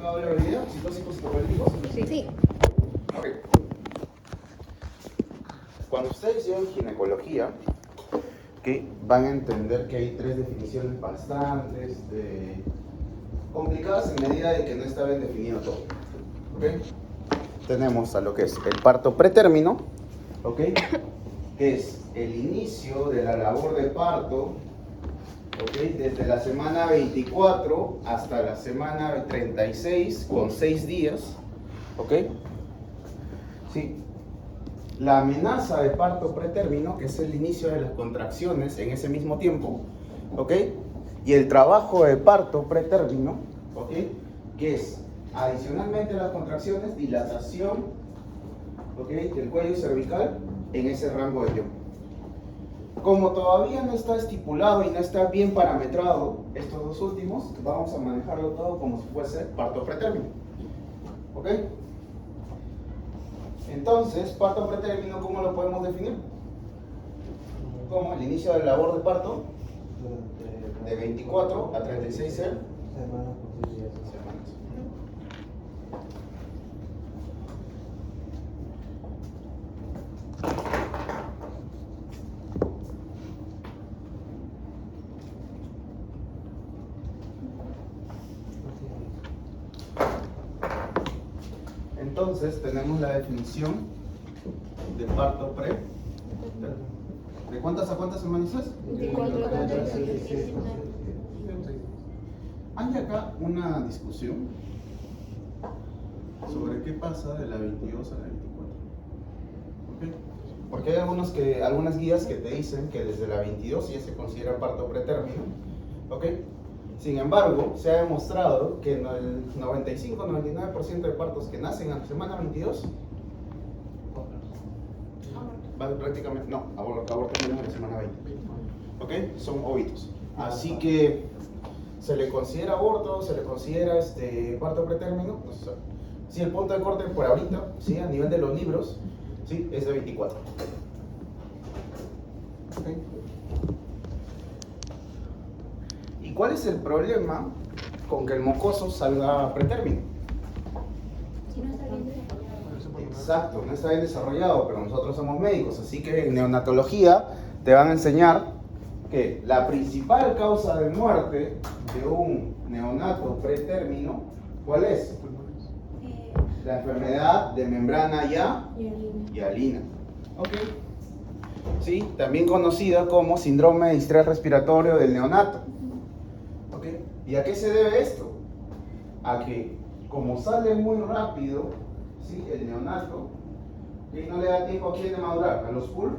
quedado la idea? ¿Psicóticos psicopolíticos? Sí. Ok. Cuando ustedes llevan ginecología, ¿okay? Van a entender que hay tres definiciones bastante complicadas en medida de que no está bien definido todo. ¿Okay? Tenemos a lo que es el parto pretérmino, ¿okay? Que es el inicio de la labor de parto, ¿okay? Desde la semana 24 hasta la semana 36 con 6 días, ¿ok? Sí. La amenaza de parto pretérmino, que es el inicio de las contracciones en ese mismo tiempo, ¿ok? Y el trabajo de parto pretérmino, ¿ok? Que es, adicionalmente a las contracciones, dilatación, ¿ok? Del cuello cervical en ese rango de tiempo. Como todavía no está estipulado y no está bien parametrado estos dos últimos, vamos a manejarlo todo como si fuese parto pretérmino, ¿ok? Entonces, parto pretérmino, ¿cómo lo podemos definir? Como el inicio de la labor de parto de 24 a 36 semanas. Entonces, tenemos la definición de parto pre. ¿De cuántas a cuántas semanas es? 24 a 36. Hay acá una discusión sobre qué pasa de la 22 a la 24. ¿Okay? Porque hay algunas guías que te dicen que desde la 22 ya se considera parto pretérmino. ¿Okay? Sin embargo, se ha demostrado que en el 95-99% de partos que nacen a la semana 22, prácticamente, no, aborto menos en la semana 20. ¿Ok? Son óbitos. Así que se le considera aborto, se le considera parto pretérmino. Pues, sí, el punto de corte por ahorita, ¿sí? A nivel de los libros, ¿sí? Es de 24. ¿Okay? ¿Y cuál es el problema con que el mocoso salga pretérmino? Si no está bien desarrollado. Exacto, no está bien desarrollado, pero nosotros somos médicos, así que en neonatología te van a enseñar que la principal causa de muerte de un neonato pretérmino, ¿cuál es? La enfermedad de membrana hialina. ¿Ok? Sí, también conocida como síndrome de distrés respiratorio del neonato. ¿Ok? ¿Y a qué se debe esto? A que como sale muy rápido, ¿sí? El neonato, ¿sí? No le da tiempo a quién de madurar, a los full.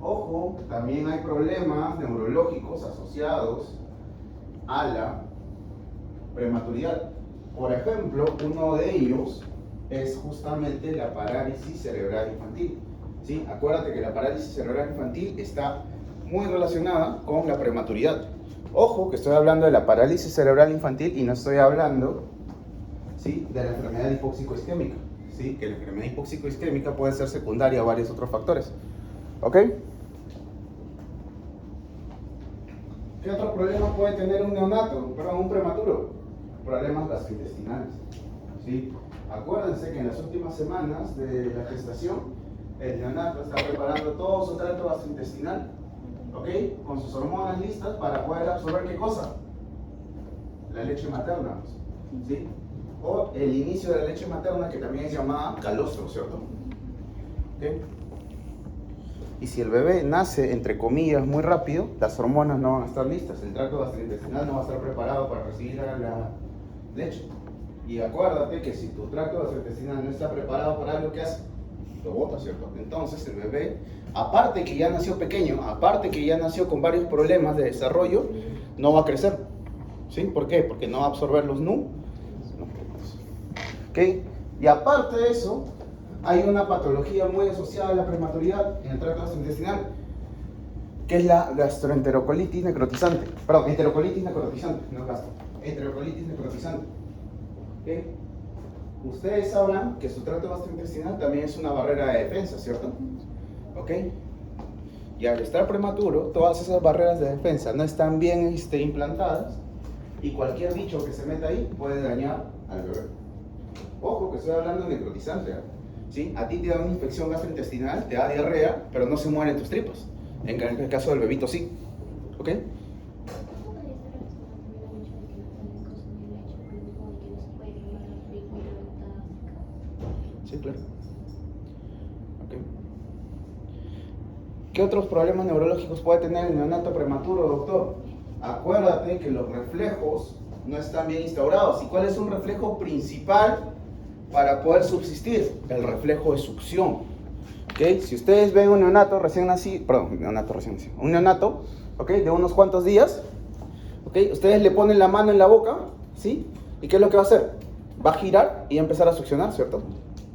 Ojo, también hay problemas neurológicos asociados a la prematuridad. Por ejemplo, uno de ellos es justamente la parálisis cerebral infantil. ¿Sí? Acuérdate que la parálisis cerebral infantil está muy relacionada con la prematuridad. Ojo, que estoy hablando de la parálisis cerebral infantil y no estoy hablando, ¿sí? De la enfermedad hipóxico-isquémica. ¿Sí? Que la enfermedad hipóxico-isquémica puede ser secundaria a varios otros factores. ¿Ok? ¿Qué otro problema puede tener un neonato? Perdón, un prematuro. Problemas gastrointestinales. ¿Sí? Acuérdense que en las últimas semanas de la gestación, el neonato está preparando todo su tracto gastrointestinal, ¿ok? Con sus hormonas listas para poder absorber ¿qué cosa? La leche materna. ¿Sí? O el inicio de la leche materna, que también es llamada calostro, ¿cierto? ¿Ok? Y si el bebé nace, entre comillas, muy rápido, las hormonas no van a estar listas, el tracto gastrointestinal no va a estar preparado para recibir la leche. Y acuérdate que si tu tracto gastrointestinal no está preparado para algo, ¿qué hace? Lo bota, ¿cierto? Entonces el bebé, aparte que ya nació pequeño, aparte que ya nació con varios problemas de desarrollo, no va a crecer. ¿Sí? ¿Por qué? Porque no va a absorber los nutrientes. ¿Ok? Y aparte de eso, hay una patología muy asociada a la prematuridad en el tracto gastrointestinal, que es la gastroenterocolitis necrotizante. Perdón, enterocolitis necrotizante, no gastro. Enterocolitis necrotizante. ¿Okay? Ustedes sabrán que su tracto gastrointestinal también es una barrera de defensa, ¿cierto? ¿Ok? Y al estar prematuro, todas esas barreras de defensa no están bien implantadas y cualquier bicho que se meta ahí puede dañar al bebé. Ojo que estoy hablando de necrotizante, ¿eh? ¿Sí? A ti te da una infección gastrointestinal, te da diarrea, pero no se mueren tus tripas. En el caso del bebito sí. ¿Ok? Sí, claro. Okay. ¿Qué otros problemas neurológicos puede tener el neonato prematuro, doctor? Acuérdate que los reflejos no están bien instaurados. ¿Y cuál es un reflejo principal para poder subsistir? El reflejo de succión. ¿Okay? Si ustedes ven un neonato recién nacido, un neonato, ¿okay? De unos cuantos días, ¿okay? Ustedes le ponen la mano en la boca, ¿sí? ¿Y qué es lo que va a hacer? Va a girar y a empezar a succionar, ¿cierto?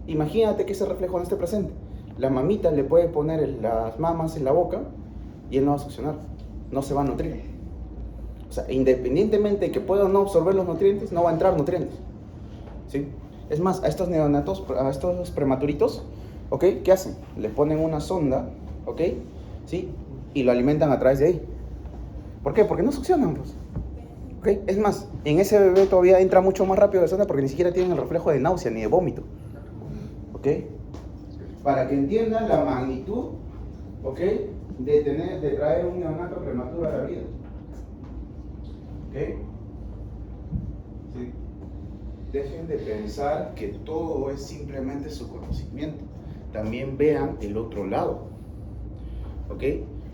Imagínate que ese reflejo no esté presente. La mamita le puede poner las mamas en la boca y él no va a succionar, no se va a nutrir. O sea, independientemente de que pueda o no absorber los nutrientes, no va a entrar nutrientes, ¿sí? Es más, a estos neonatos, a estos prematuritos, ¿ok? ¿Qué hacen? Le ponen una sonda, ¿ok? ¿Sí? Y lo alimentan a través de ahí. ¿Por qué? Porque no succionan, pues. ¿Ok? Es más, en ese bebé todavía entra mucho más rápido de sonda porque ni siquiera tienen el reflejo de náusea ni de vómito. ¿Ok? Para que entiendan la magnitud, ¿ok? De traer un neonato prematuro a la vida. ¿Ok? ¿Sí? Dejen de pensar que todo es simplemente su conocimiento. También vean el otro lado. ¿Ok?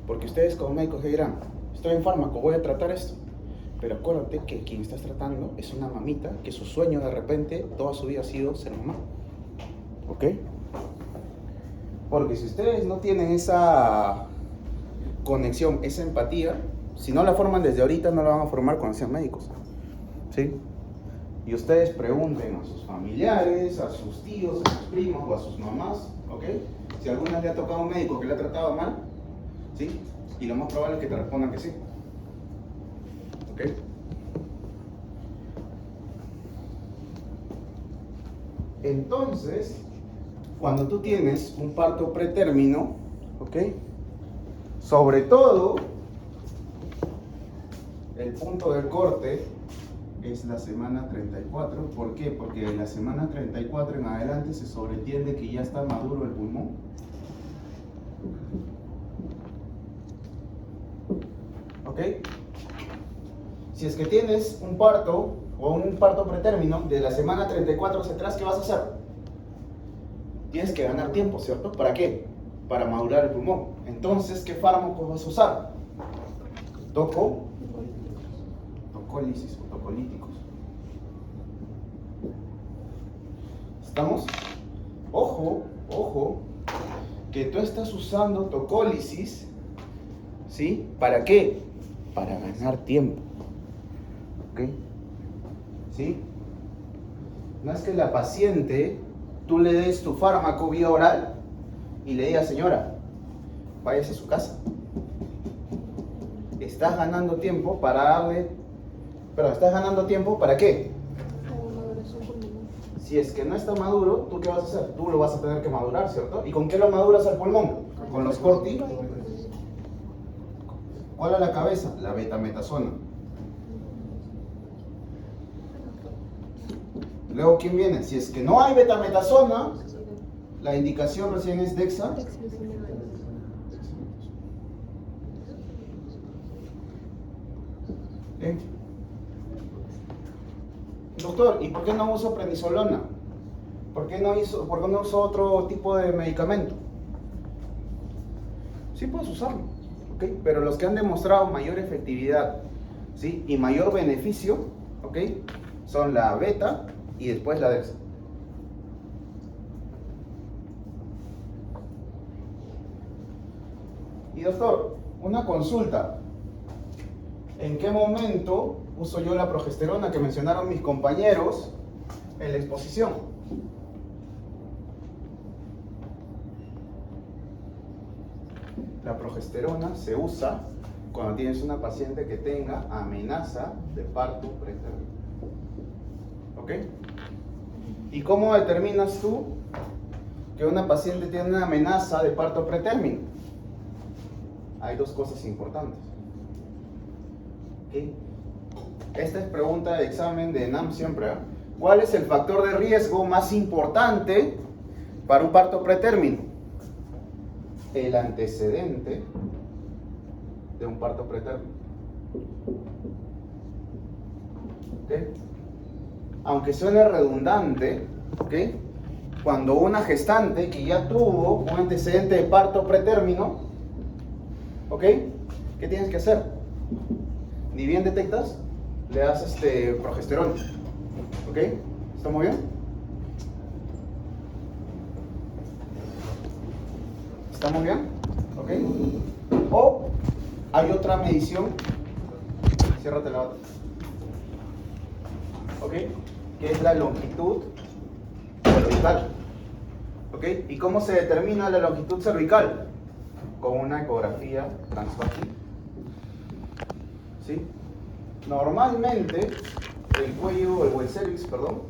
Porque ustedes como médicos dirán, estoy en fármaco, voy a tratar esto. Pero acuérdate que quien estás tratando es una mamita que su sueño de repente toda su vida ha sido ser mamá. ¿Ok? Porque si ustedes no tienen esa conexión, esa empatía, si no la forman desde ahorita, no la van a formar cuando sean médicos. ¿Sí? Y ustedes pregunten a sus familiares, a sus tíos, a sus primos o a sus mamás, ¿ok? Si alguna vez le ha tocado a un médico que le ha tratado mal, ¿sí? Y lo más probable es que te respondan que sí. ¿Ok? Entonces, cuando tú tienes un parto pretérmino, ¿ok? Sobre todo, el punto de corte es la semana 34. ¿Por qué? Porque en la semana 34 en adelante se sobreentiende que ya está maduro el pulmón. ¿Ok? Si es que tienes un parto o un parto pretérmino de la semana 34 hacia atrás, ¿qué vas a hacer? Tienes que ganar tiempo, ¿cierto? ¿Para qué? Para madurar el pulmón. Entonces, ¿qué fármacos vas a usar? Tocólisis o tocolíticos. ¿Estamos? Ojo, que tú estás usando tocólisis, ¿sí? ¿Para qué? Para ganar tiempo. ¿Ok? ¿Sí? No es que la paciente, tú le des tu fármaco vía oral y le digas, señora, váyase a su casa. Estás ganando tiempo para darle... Pero ¿estás ganando tiempo para qué? Si es que no está maduro, ¿tú qué vas a hacer? Tú lo vas a tener que madurar, ¿cierto? ¿Y con qué lo maduras al pulmón? Con los corti. ¿Cuál es la cabeza? La betametasona. Luego, ¿quién viene? Si es que no hay betametasona, la indicación recién es dexa. ¿Eh? Doctor, ¿y por qué no uso prednisolona? ¿Por qué no uso otro tipo de medicamento? Sí puedes usarlo, ¿ok? Pero los que han demostrado mayor efectividad, ¿sí? Y mayor beneficio, ¿ok? Son la beta y después la dexa. Y doctor, una consulta. ¿En qué momento uso yo la progesterona que mencionaron mis compañeros en la exposición? La progesterona se usa cuando tienes una paciente que tenga amenaza de parto pretérmino. ¿Ok? ¿Y cómo determinas tú que una paciente tiene una amenaza de parto pretérmino? Hay dos cosas importantes. ¿Okay? Esta es pregunta de examen de ENAM siempre. ¿Cuál es el factor de riesgo más importante para un parto pretérmino? El antecedente de un parto pretérmino. ¿Okay? Aunque suene redundante, ¿okay? Cuando una gestante que ya tuvo un antecedente de parto pretérmino, ¿ok? ¿Qué tienes que hacer? Ni bien detectas, le das progesterona, ¿ok? ¿Estamos bien? ¿Estamos bien? ¿Ok? O hay otra medición, ciérrate la otra, ¿ok? Que es la longitud cervical, ¿ok? ¿Y cómo se determina la longitud cervical? Con una ecografía transvaginal, ¿sí? Normalmente el cuello o el cervix, perdón,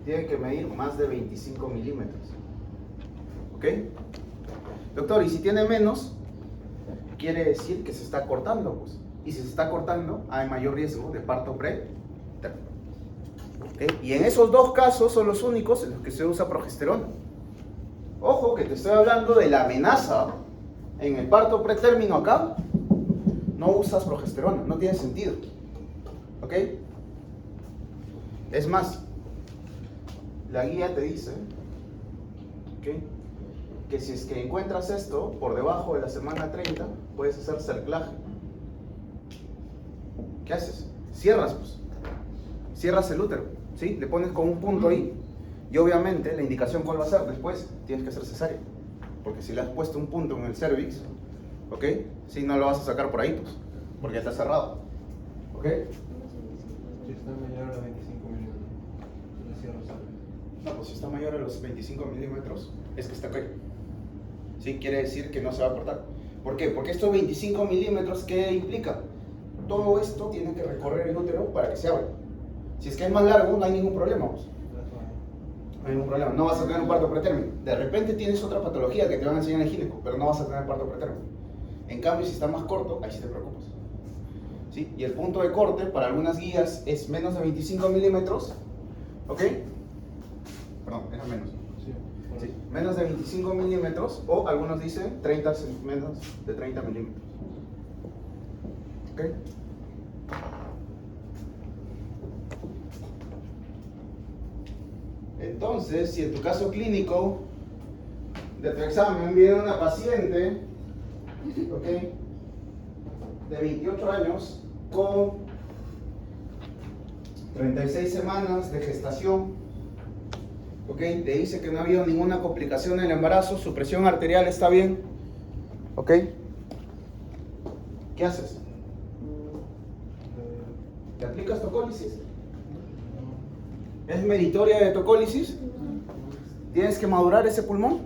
tiene que medir más de 25 milímetros, ¿ok? Doctor, y si tiene menos, quiere decir que se está cortando, pues. Y si se está cortando, hay mayor riesgo de parto pretérmino. ¿Okay? Y en esos dos casos son los únicos en los que se usa progesterona. Ojo que te estoy hablando de la amenaza. En el parto pretérmino acá, no usas progesterona, no tiene sentido. ¿Ok? Es más, la guía te dice, ¿ok?, que si es que encuentras esto por debajo de la semana 30, puedes hacer cerclaje. ¿Qué haces? Cierras, pues. Cierras el útero, ¿sí? Le pones con un punto ahí. Y obviamente, la indicación cuál va a ser después, tienes que hacer cesárea. Porque si le has puesto un punto en el cervix, ¿ok? Si no lo vas a sacar por ahí, pues. Porque ya está cerrado. ¿Ok? Si está mayor a 25 milímetros, le cierro el cervix. No, pues si está mayor a los 25 milímetros, es que está aquí. ¿Sí? Quiere decir que no se va a cortar. ¿Por qué? Porque estos 25 milímetros, ¿qué implica? Todo esto tiene que recorrer el útero para que se abra. Si es que es más largo, no hay ningún problema, pues. No hay ningún problema, no vas a tener un parto pretérmino. De repente tienes otra patología que te van a enseñar en el gineco, pero no vas a tener parto pretérmino. En cambio, si está más corto, ahí sí te preocupas. ¿Sí? Y el punto de corte para algunas guías es menos de 25 milímetros. ¿Ok? Perdón, era menos. Sí, menos de 25 milímetros, o algunos dicen 30, menos de 30 milímetros. ¿Ok? Entonces, si en tu caso clínico de tu examen viene una paciente, ¿ok?, de 28 años con 36 semanas de gestación, ¿ok?, te dice que no ha habido ninguna complicación en el embarazo, su presión arterial está bien, ¿ok? ¿Qué haces? ¿Te aplicas tocólisis? ¿Es meritoria de tocólisis? ¿Tienes que madurar ese pulmón?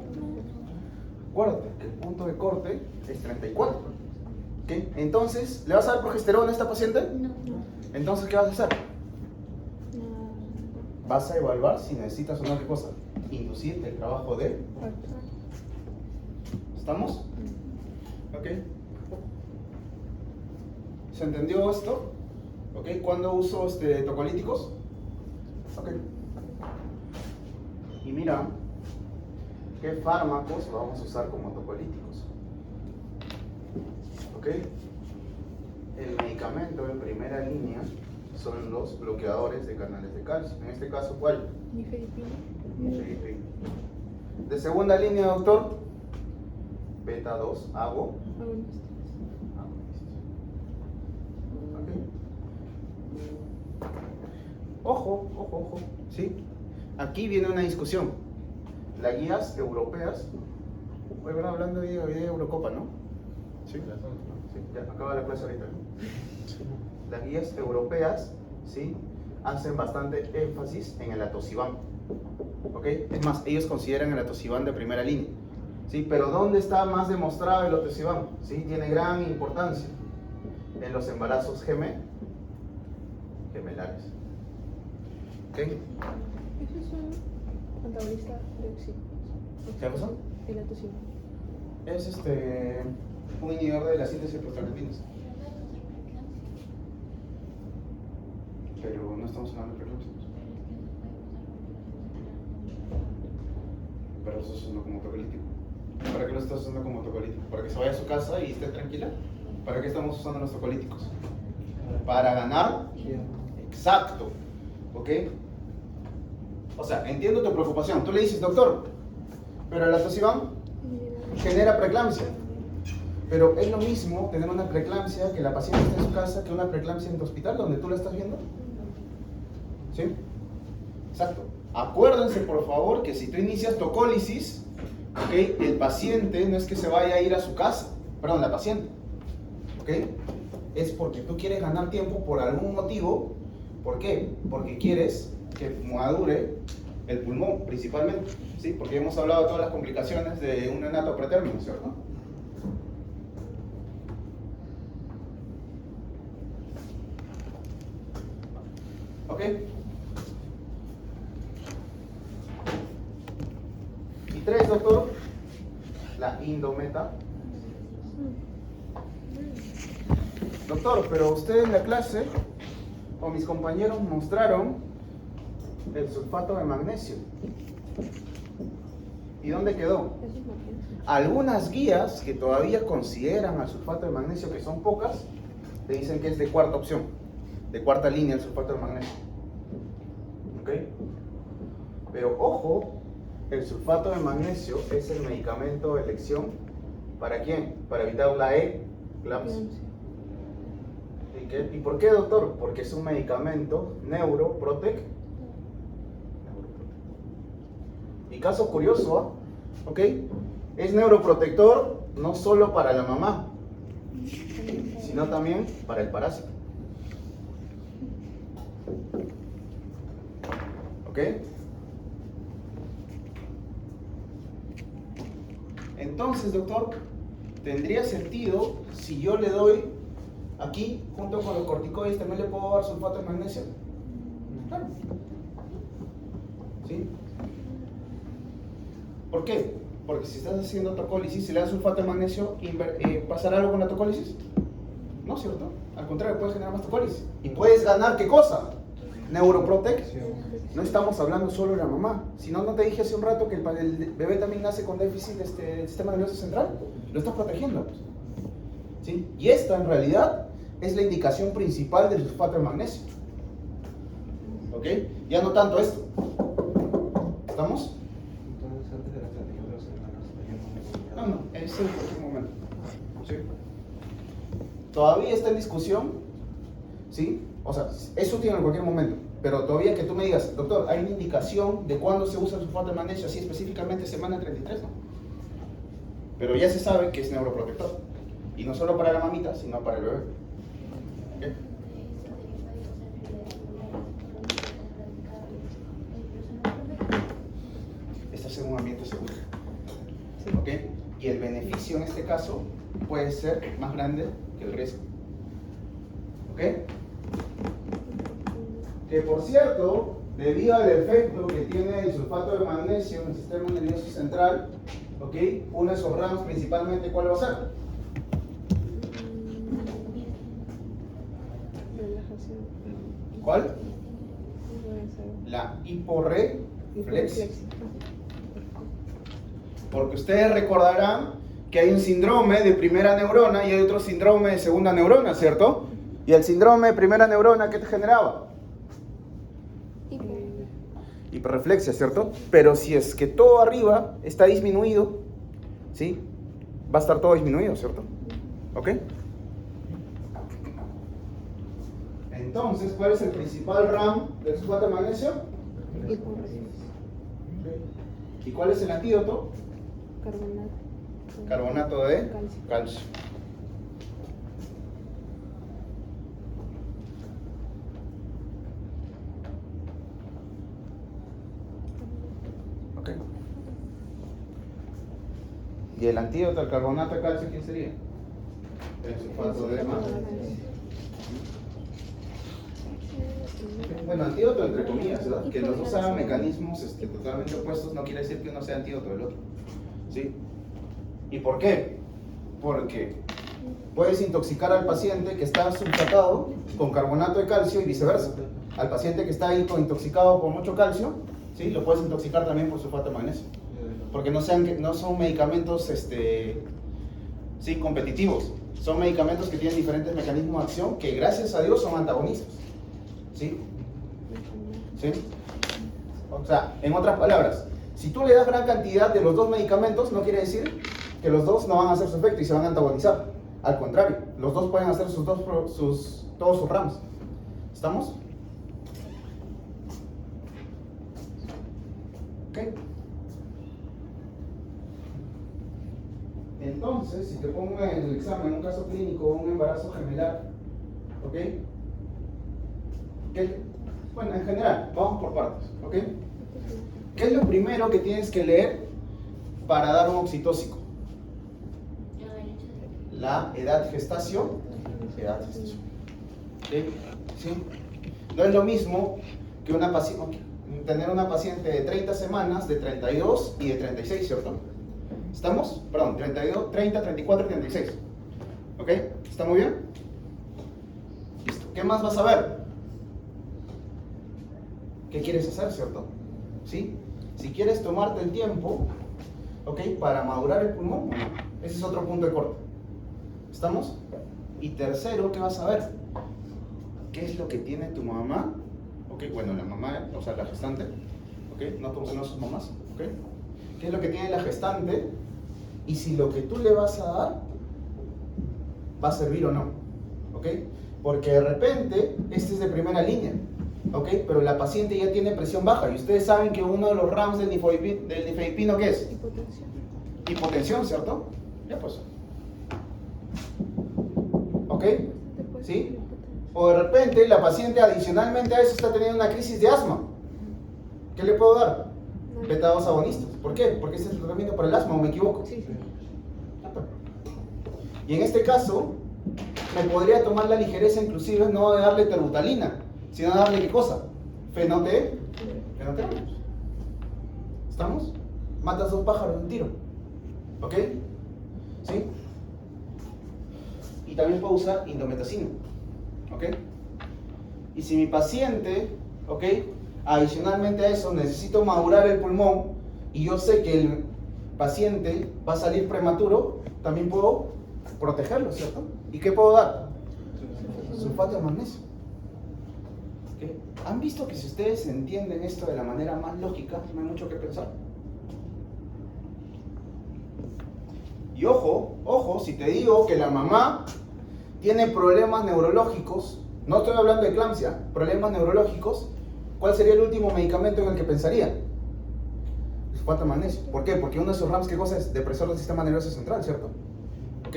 Acuérdate que el punto de corte es 34. ¿Okay? Entonces, ¿le vas a dar progesterona a esta paciente? No. Entonces, ¿qué vas a hacer? Vas a evaluar si necesitas una cosa. Inducir el trabajo de... ¿Estamos? ¿Ok? ¿Se entendió esto? ¿Ok? ¿Cuándo uso tocolíticos? Ok. Y mira, ¿qué fármacos vamos a usar como tocolíticos? ¿Ok? El medicamento en primera línea son los bloqueadores de canales de calcio. En este caso, ¿cuál? Nifedipina. Nifedipina. De segunda línea, doctor, beta 2, ago. Ojo, ¿sí? Aquí viene una discusión. Las guías europeas, hoy van hablando de Eurocopa, ¿no? Sí, sí, ya acaba la clase ahorita, ¿no? Las guías europeas, ¿sí?, hacen bastante énfasis en el atosiban, ¿ok? Es más, ellos consideran el atosiban de primera línea, ¿sí? Pero ¿dónde está más demostrado el atosiban? ¿Sí? Tiene gran importancia en los embarazos gemelares. ¿Ok? Eso es un antagonista de oxígeno. ¿Qué pasó? El atosino. Es un inhibidor de la síntesis de prostaglandinas. Pero no estamos hablando de preeclampsia. Pero lo estás usando como tocolítico. ¿Para qué lo estás usando como tocolítico? ¿Para que se vaya a su casa y esté tranquila? ¿Para qué estamos usando los tocolíticos? Para ganar. Exacto. ¿Ok? O sea, entiendo tu preocupación. Tú le dices, doctor, pero la tosiván genera preeclampsia. Pero es lo mismo tener una preeclampsia que la paciente está en su casa que una preeclampsia en tu hospital donde tú la estás viendo. ¿Sí? Exacto. Acuérdense, por favor, que si tú inicias tocólisis, ¿okay? El paciente no es que se vaya a ir a su casa, perdón, la paciente, ¿ok? Es porque tú quieres ganar tiempo por algún motivo. ¿Por qué? Porque quieres que madure el pulmón, principalmente, ¿sí? Porque hemos hablado de todas las complicaciones de un neonato pretérmino, ¿cierto? ¿Ok? Y 3, doctor, la indometa. Doctor, pero usted en la clase, o mis compañeros mostraron el sulfato de magnesio. ¿Y dónde quedó? Algunas guías que todavía consideran al sulfato de magnesio, que son pocas, te dicen que es de cuarta opción, de cuarta línea el sulfato de magnesio. ¿Ok? Pero ojo, el sulfato de magnesio es el medicamento de elección. ¿Para quién? Para evitar la eclampsia. ¿Y por qué, doctor? Porque es un medicamento neuroprotector. Y caso curioso, ¿ok? Es neuroprotector no solo para la mamá, sino también para el parásito. ¿Ok? Entonces, doctor, tendría sentido si yo le doy aquí, junto con los corticoides, también le puedo dar sulfato de magnesio. Claro. ¿Sí? ¿Por qué? Porque si estás haciendo tocólisis, si le das sulfato de magnesio, ¿pasará algo con la tocólisis? No, ¿cierto? Al contrario, puedes generar más tocólisis. ¿Y puedes ganar qué cosa? Neuroprotección. No estamos hablando solo de la mamá. Si no, no te dije hace un rato que el bebé también nace con déficit del sistema nervioso central. Lo estás protegiendo. ¿Sí? Y esta, en realidad, es la indicación principal del sulfato de magnesio. ¿Ok? Ya no tanto esto. ¿Estamos? Entonces, antes de las 32 semanas, No, ese es el próximo momento. ¿Sí? Todavía está en discusión, ¿sí? O sea, eso tiene en cualquier momento, pero todavía que tú me digas, doctor, hay una indicación de cuándo se usa el sulfato de magnesio, así específicamente semana 33, ¿no? Pero ya se sabe que es neuroprotector, y no solo para la mamita, sino para el bebé. ¿Okay? Estás en un ambiente seguro. ¿Ok? Y el beneficio en este caso puede ser más grande que el riesgo. ¿Ok? Que por cierto, debido al efecto que tiene el sulfato de magnesio en el sistema nervioso central, ¿ok? Uno de esos ramos principalmente, ¿cuál va a ser? Relajación. ¿Cuál? La hiporreflexia. Porque ustedes recordarán que hay un síndrome de primera neurona y hay otro síndrome de segunda neurona, ¿cierto? Y el síndrome de primera neurona, ¿qué te generaba? Hiperreflexia, ¿cierto? Pero si es que todo arriba está disminuido, ¿sí? Va a estar todo disminuido, ¿cierto? ¿Ok? Entonces, ¿cuál es el principal RAM del sulfato de magnesio? ¿Y cuál es el antídoto? Carbonato de calcio. Ok. ¿Y el antídoto al carbonato de calcio quién sería? El sulfato de magnesio. Bueno, antídoto entre comillas, ¿verdad? Que los dos hagan mecanismos totalmente opuestos no quiere decir que uno sea antídoto del otro. ¿Sí? ¿Y por qué? Porque Puedes intoxicar al paciente que está sulfatado con carbonato de calcio y viceversa. Al paciente que está ahí intoxicado con mucho calcio, ¿sí? Lo puedes intoxicar también por sulfato de magnesio. Porque no son medicamentos sí, competitivos. Son medicamentos que tienen diferentes mecanismos de acción que, gracias a Dios, son antagonistas. ¿Sí? ¿Sí? O sea, en otras palabras, si tú le das gran cantidad de los dos medicamentos, no quiere decir que los dos no van a hacer su efecto y se van a antagonizar. Al contrario, los dos pueden hacer todos sus ramos. ¿Estamos? ¿Ok? Entonces, si te pongo en el examen un caso clínico, un embarazo gemelar, ¿ok? Bueno, en general, vamos por partes, ¿ok? ¿Qué es lo primero que tienes que leer para dar un oxitóxico? La edad gestación. Edad gestación. ¿Okay? ¿Sí? No es lo mismo que tener una paciente de 30 semanas, de 32 y de 36, ¿cierto? ¿Estamos? Perdón, 32, 30, 34 y 36. ¿Ok? ¿Está muy bien? Listo. ¿Qué más vas a ver? ¿Qué quieres hacer, cierto? ¿Sí? Si quieres tomarte el tiempo, ¿ok? Para madurar el pulmón, bueno, ese es otro punto de corte. ¿Estamos? Y tercero, ¿qué vas a ver? ¿Qué es lo que tiene tu mamá? ¿Ok? Bueno, la mamá, o sea, la gestante, ¿ok? No todos sus mamás, ¿ok? ¿Qué es lo que tiene la gestante? Y si lo que tú le vas a dar va a servir o no, ¿ok? Porque de repente, este es de primera línea, ¿ok? Pero la paciente ya tiene presión baja y ustedes saben que uno de los RAMs del nifedipino, ¿qué es? Hipotensión. Hipotensión, ¿cierto? Ya pues. ¿Ok? ¿Sí? O de repente la paciente adicionalmente a eso está teniendo una crisis de asma. ¿Qué le puedo dar? Beta-2 agonistas. ¿Por qué? Porque ese es el tratamiento para el asma, ¿o me equivoco? Sí. Y en este caso, me podría tomar la ligereza inclusive no de darle terbutalina, sino de darle ¿qué cosa? Fenote. ¿Estamos? Matas dos pájaros de un tiro. ¿Ok? ¿Sí? Y también puedo usar indometacina. ¿Ok? Y si mi paciente, ¿ok? Adicionalmente a eso, necesito madurar el pulmón y yo sé que el paciente va a salir prematuro, también puedo protegerlo, ¿cierto? ¿Y qué puedo dar? Sulfato de magnesio. ¿Ok? ¿Han visto que si ustedes entienden esto de la manera más lógica, no hay mucho que pensar? Y ojo, si te digo que la mamá tiene problemas neurológicos, no estoy hablando de eclampsia, problemas neurológicos, ¿cuál sería el último medicamento en el que pensaría? Sulfato de magnesio. ¿Por qué? Porque uno de esos RAMs, ¿qué cosa es? Depresor del sistema nervioso central, ¿cierto? ¿Ok?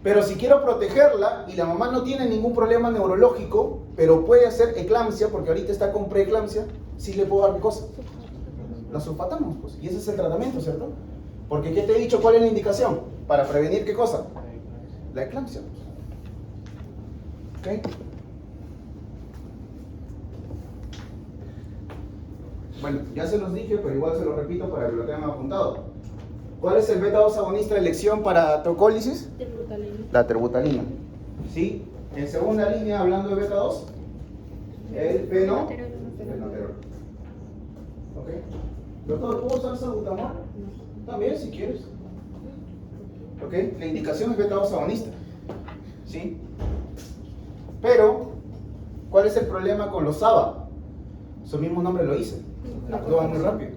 Pero si quiero protegerla y la mamá no tiene ningún problema neurológico, pero puede hacer eclampsia, porque ahorita está con preeclampsia, sí le puedo dar ¿qué cosa? La sulfatamos, pues. Y ese es el tratamiento, ¿cierto? Porque ¿qué te he dicho? ¿Cuál es la indicación? Para prevenir ¿qué cosa? La eclampsia. ¿Ok? Bueno, ya se los dije, pero igual se los repito para que lo tengan apuntado. ¿Cuál es el beta-2 agonista de elección para trocólisis? Terbutalina. La terbutalina. ¿Sí? En segunda línea, hablando de beta-2, el fenoterol. ¿Ok? Doctor, ¿puedo usar salbutamol? También, si quieres. ¿Ok? La indicación es beta-2 agonista. ¿Sí? Pero, ¿cuál es el problema con los SABA? Su mismo nombre lo dice. Actúan muy rápido.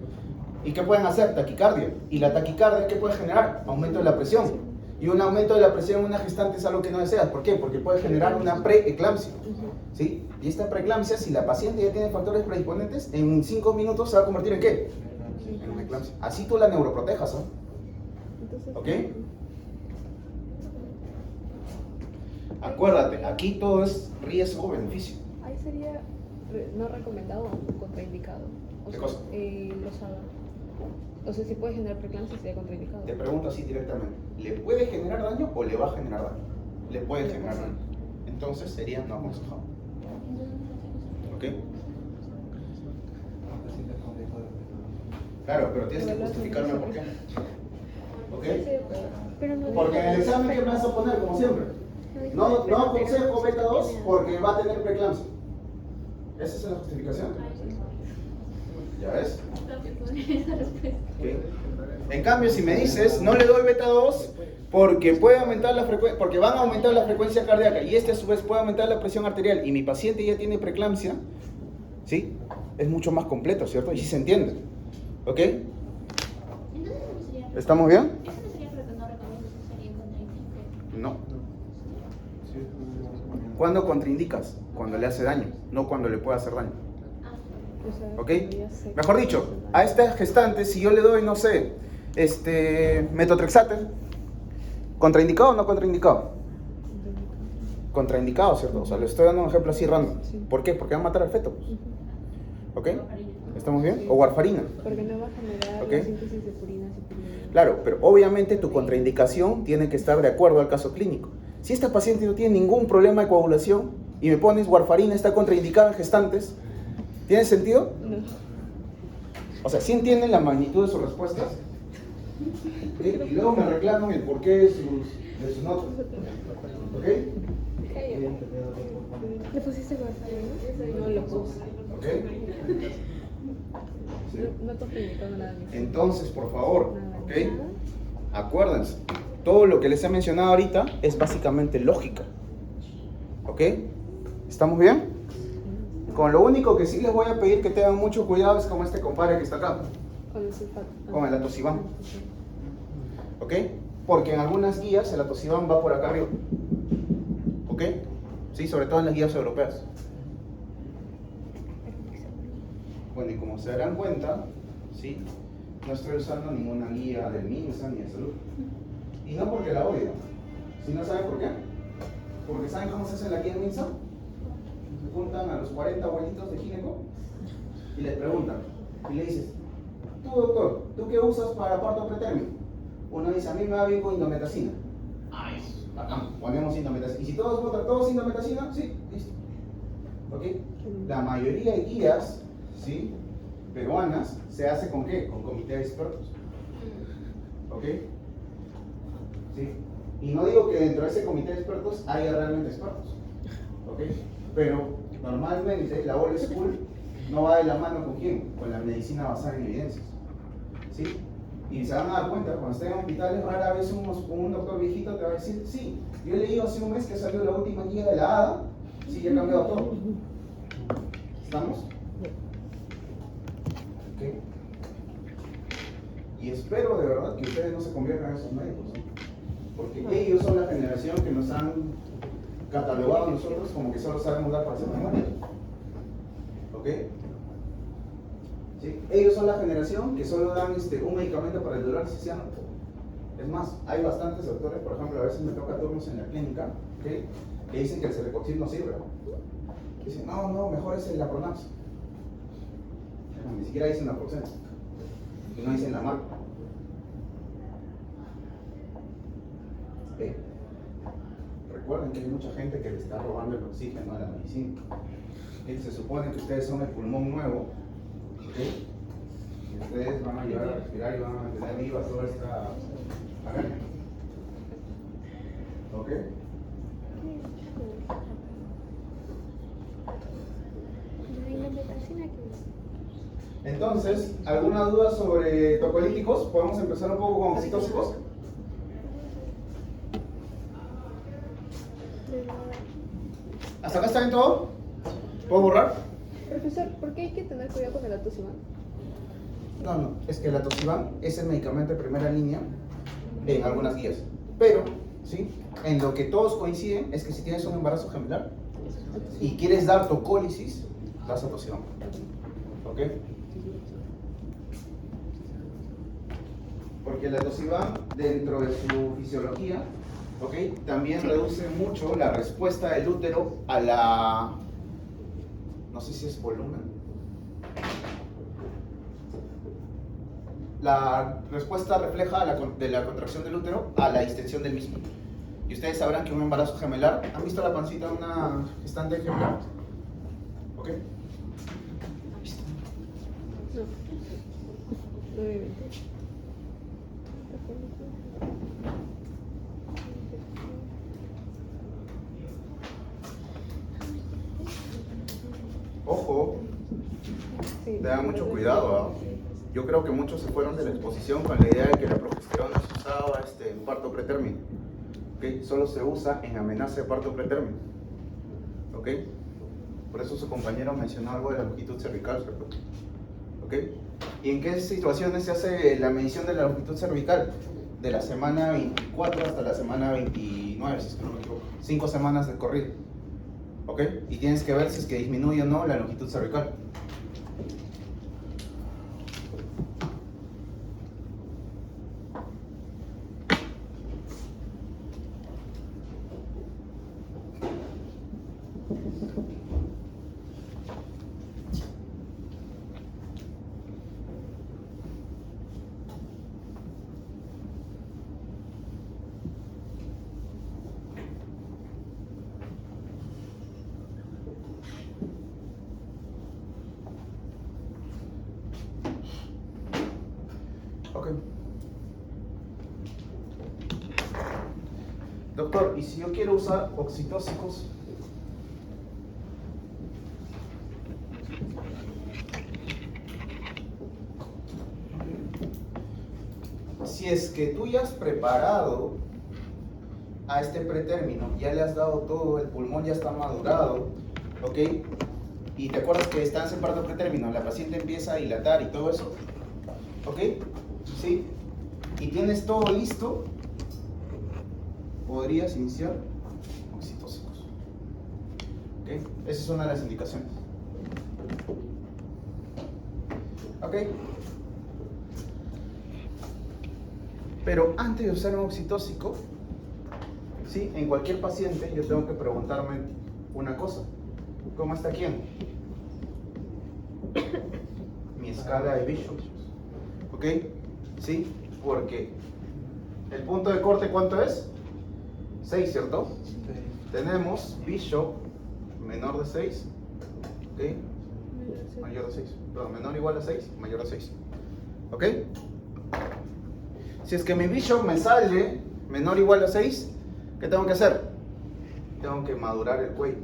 ¿Y qué pueden hacer? Taquicardia. ¿Y la taquicardia qué puede generar? Aumento de la presión. Y un aumento de la presión en una gestante es algo que no deseas. ¿Por qué? Porque puede generar una preeclampsia. ¿Sí? Y esta preeclampsia, si la paciente ya tiene factores predisponentes, en 5 minutos se va a convertir en ¿qué? En una eclampsia. Así tú la neuroprotejas, ¿no? ¿Ok? Acuérdate, aquí todo es riesgo-beneficio. Ahí sería no recomendado o contraindicado. ¿Qué cosa? Los ADA. O sea, si puede generar preeclampsia sería contraindicado. Te pregunto así directamente. ¿Le puede generar daño o le va a generar daño? Le puede generar daño. Entonces sería no aconsejado. ¿Ok? Claro, pero tienes que justificarme por qué. ¿Ok? Pero no Porque en el dijo- examen, ¿qué me vas a poner? Como siempre. dijo No de aconsejo beta 2 tenía- porque va a tener preeclampsia. ¿Esa es la justificación? ¿Ya ves? Ok. En cambio, si me dices, no le doy beta 2 porque puede aumentar la porque van a aumentar la frecuencia cardíaca y este a su vez puede aumentar la presión arterial y mi paciente ya tiene preeclampsia, ¿sí? Es mucho más completo, ¿cierto? Y sí se entiende. ¿Ok? Entonces no sería. ¿Estamos bien? Eso no sería porque no recomiendo, eso sería contraindicado. No. Sí, es muy más. ¿Cuándo contraindicas? Cuando le hace daño, no cuando le puede hacer daño. Ah, ¿Ok? Mejor dicho, a esta gestante, si yo le doy, no sé, metotrexate, ¿contraindicado o no contraindicado? Contraindicado, ¿cierto? O sea, le estoy dando un ejemplo así random. ¿Por qué? Porque va a matar al feto. ¿Ok? ¿Estamos bien? O warfarina. Porque no va a generar Ok. la síntesis de purinas y pirineos. Claro, pero obviamente tu contraindicación tiene que estar de acuerdo al caso clínico. Si esta paciente no tiene ningún problema de coagulación y me pones warfarina, está contraindicada en gestantes, ¿tiene sentido? No. O sea, ¿sí entienden la magnitud de sus respuestas? ¿Ok? Y luego me reclaman el porqué de sus notas. ¿Ok? ¿Le pusiste warfarina? No lo puse. ¿Ok? Sí. No te indicado nada. Entonces, por favor, Nada. ¿ok? Acuérdense, todo lo que les he mencionado ahorita es básicamente lógica. ¿Ok? ¿Estamos bien? Con lo único que sí les voy a pedir que tengan mucho cuidado es con este compadre que está acá, Con el sulfato. con el atosiban. ¿Ok? Porque en algunas guías el atosiban va por acá arriba. ¿Ok? Sí, sobre todo en las guías europeas. Bueno, y como se darán cuenta, ¿sí? No estoy usando ninguna guía del MINSA ni de salud. Y no porque la odio, sino ¿saben por qué? Porque ¿saben cómo se hace la guía en MINSA? Se juntan a los 40 abuelitos de gineco y les preguntan, y le dices, tú doctor, ¿tú qué usas para parto pretérmino? Uno dice, a mí me va bien con indometacina. Ay, bacán, ponemos indometacina. ¿Y si todos votan todos indometacina? Sí, listo. ¿Ok? La mayoría de guías, ¿sí?, peruanas, se hace ¿con qué? Con comité de expertos. ¿Ok? ¿Sí? Y no digo que dentro de ese comité de expertos haya realmente expertos. ¿Ok? Pero normalmente la old school no va de la mano con quién, con la medicina basada en evidencias. ¿Sí? Y se van a dar cuenta, cuando estén en hospitales, rara vez un doctor viejito te va a decir, sí, yo he leído hace un mes que salió la última guía de la ADA, sí, ya ha cambiado todo. ¿Estamos? ¿Ok? Y espero de verdad que ustedes no se conviertan en esos médicos, ¿no? Porque ellos son la generación que nos han catalogado a nosotros como que solo sabemos dar paracetamol. ¿Ok? ¿Sí? Ellos son la generación que solo dan un medicamento para el dolor artificiano. Es más, hay bastantes doctores, por ejemplo, a veces me toca turnos en la clínica, ¿okay?, que dicen que el celecoxib no sirve. Dicen, no, mejor es el Lapronax. Ni siquiera dicen la porcena. Y no dicen la marca. ¿Ok? Recuerden que hay mucha gente que le está robando el oxígeno a la medicina. Se supone que ustedes son el pulmón nuevo, ¿ok? Y ustedes van a ayudar a respirar y van a mantener viva toda esta araña. ¿Ok? Entonces, ¿alguna duda sobre tocolíticos? ¿Podemos empezar un poco con oxitóxicos? ¿Hasta acá está bien todo? ¿Puedo borrar? Profesor, ¿por qué hay que tener cuidado con el atosiban? No, es que el atosiban es el medicamento de primera línea en algunas guías. Pero, ¿sí?, en lo que todos coinciden es que si tienes un embarazo gemelar y quieres dar tocólisis, das atosiban. ¿Ok? Porque el atosiban, dentro de su fisiología, ¿ok?, también reduce mucho la respuesta del útero a la... no sé si es volumen. La respuesta refleja de la contracción del útero a la distensión del mismo. Y ustedes sabrán que un embarazo gemelar, ¿han visto la pancita de una gestante gemelar? ¿Ok? No. Obviamente. Ojo, Sí, tengan mucho cuidado, ¿ah? Yo creo que muchos se fueron de la exposición con la idea de que la progesterona se usaba en parto pretérmino. ¿Ok? Solo se usa en amenaza de parto pretérmino. ¿Ok? Por eso su compañero mencionó algo de la longitud cervical, ¿cierto? ¿Ok? ¿Y en qué situaciones se hace la medición de la longitud cervical? De la semana 24 hasta la semana 29, si es que no me equivoco. 5 semanas de corrido. ¿Ok? Y tienes que ver si es que disminuye o no la longitud cervical. Ok. Doctor, ¿y si yo quiero usar oxitóxicos? Si es que tú ya has preparado a este pretérmino, ya le has dado todo, el pulmón ya está madurado, ¿ok? Y te acuerdas que estás en parto pretérmino, la paciente empieza a dilatar y todo eso, ¿ok? ¿Sí? Y tienes todo listo, podrías iniciar oxitóxicos. ¿Ok? Esa es una de las indicaciones. ¿Ok? Pero antes de usar un oxitóxico, ¿sí? En cualquier paciente yo tengo que preguntarme una cosa. ¿Cómo está quién? Mi escala de Bishop. ¿Ok? ¿Sí? Porque el punto de corte, ¿cuánto es? 6, ¿cierto? Sí. Tenemos Bishop menor de 6, ¿ok? Mayor de 6. Perdón, menor o igual a 6, mayor de 6. ¿Ok? Si es que mi Bishop me sale menor o igual a 6, ¿qué tengo que hacer? Tengo que madurar el cuello.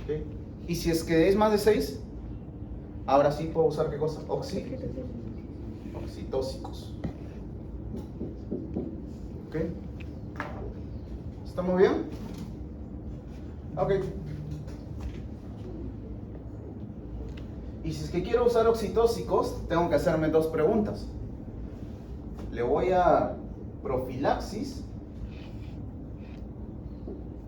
¿Ok? Y si es que es más de 6, ahora sí puedo usar ¿qué cosa? Oxitóxicos. ¿Ok? ¿Estamos bien? Ok. Y si es que quiero usar oxitóxicos, tengo que hacerme dos preguntas. Le voy a profilaxis,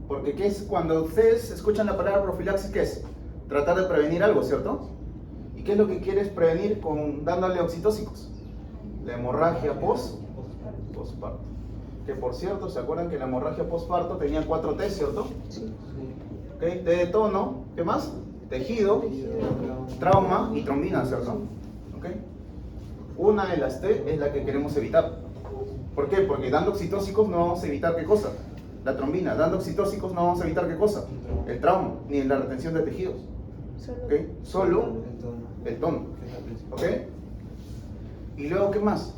porque ¿qué es? Cuando ustedes escuchan la palabra profilaxis, ¿qué es? Tratar de prevenir algo, ¿cierto? ¿Y qué es lo que quieres prevenir dándole oxitóxicos? La hemorragia postparto. Que por cierto, ¿se acuerdan que la hemorragia postparto tenía 4 T, ¿cierto? Sí. ¿Ok? T de tono, ¿qué más? Tejido, trauma y trombina, ¿cierto? ¿Ok? Una de las T es la que queremos evitar. ¿Por qué? Porque dando oxitóxicos no vamos a evitar ¿qué cosa? La trombina. Dando oxitóxicos no vamos a evitar ¿qué cosa? El trauma, ni la retención de tejidos. ¿Ok? Solo el tono. ¿Ok? Y luego, ¿qué más?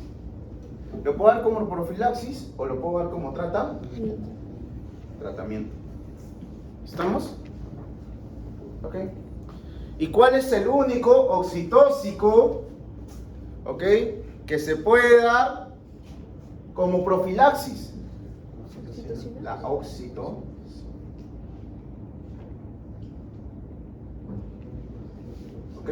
¿Lo puedo dar como profilaxis o lo puedo dar como tratamiento? ¿Estamos? ¿Ok? ¿Y cuál es el único oxitóxico, ¿ok?, que se puede dar como profilaxis? La oxitocina. ¿Ok?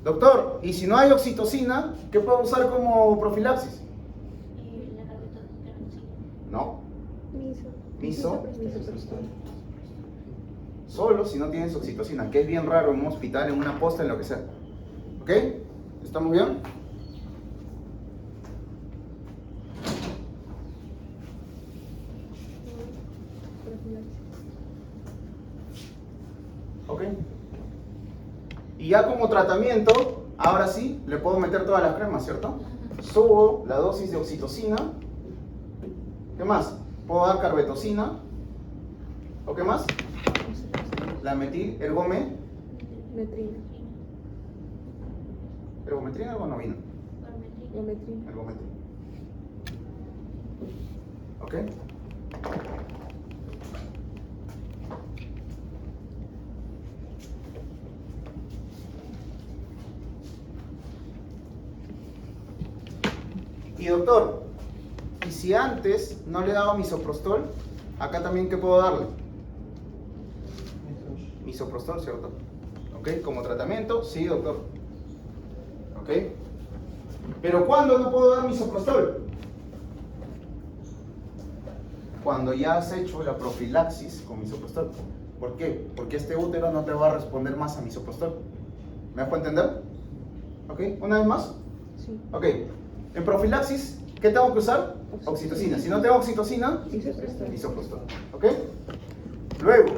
Doctor, ¿y si no hay oxitocina, qué puedo usar como profilaxis? No. Miso. Solo si no tienes oxitocina, que es bien raro en un hospital, en una posta, en lo que sea. ¿Ok? ¿Estamos bien? ¿Ok? Y ya como tratamiento, ahora sí, le puedo meter todas las cremas, ¿cierto? Subo la dosis de oxitocina. ¿Qué más? Puedo dar carbetocina. ¿O qué más? La metil ergometrina. ¿Ergometrina o ergonovina? Geometría. Ergometría. ¿Ok? Y doctor, ¿y si antes no le daba misoprostol? Acá también, ¿qué puedo darle? Misoprostol, ¿cierto? ¿Ok? Como tratamiento, sí, doctor. ¿Ok? Pero ¿cuándo no puedo dar misoprostol? Cuando ya has hecho la profilaxis con misoprostol. ¿Por qué? Porque este útero no te va a responder más a misoprostol. ¿Me dejo entender? ¿Ok? ¿Una vez más? Sí. Ok. En profilaxis, ¿qué tengo que usar? Oxitocina. Si no tengo oxitocina, Misoprostol. misoprostol. ¿Ok? Luego,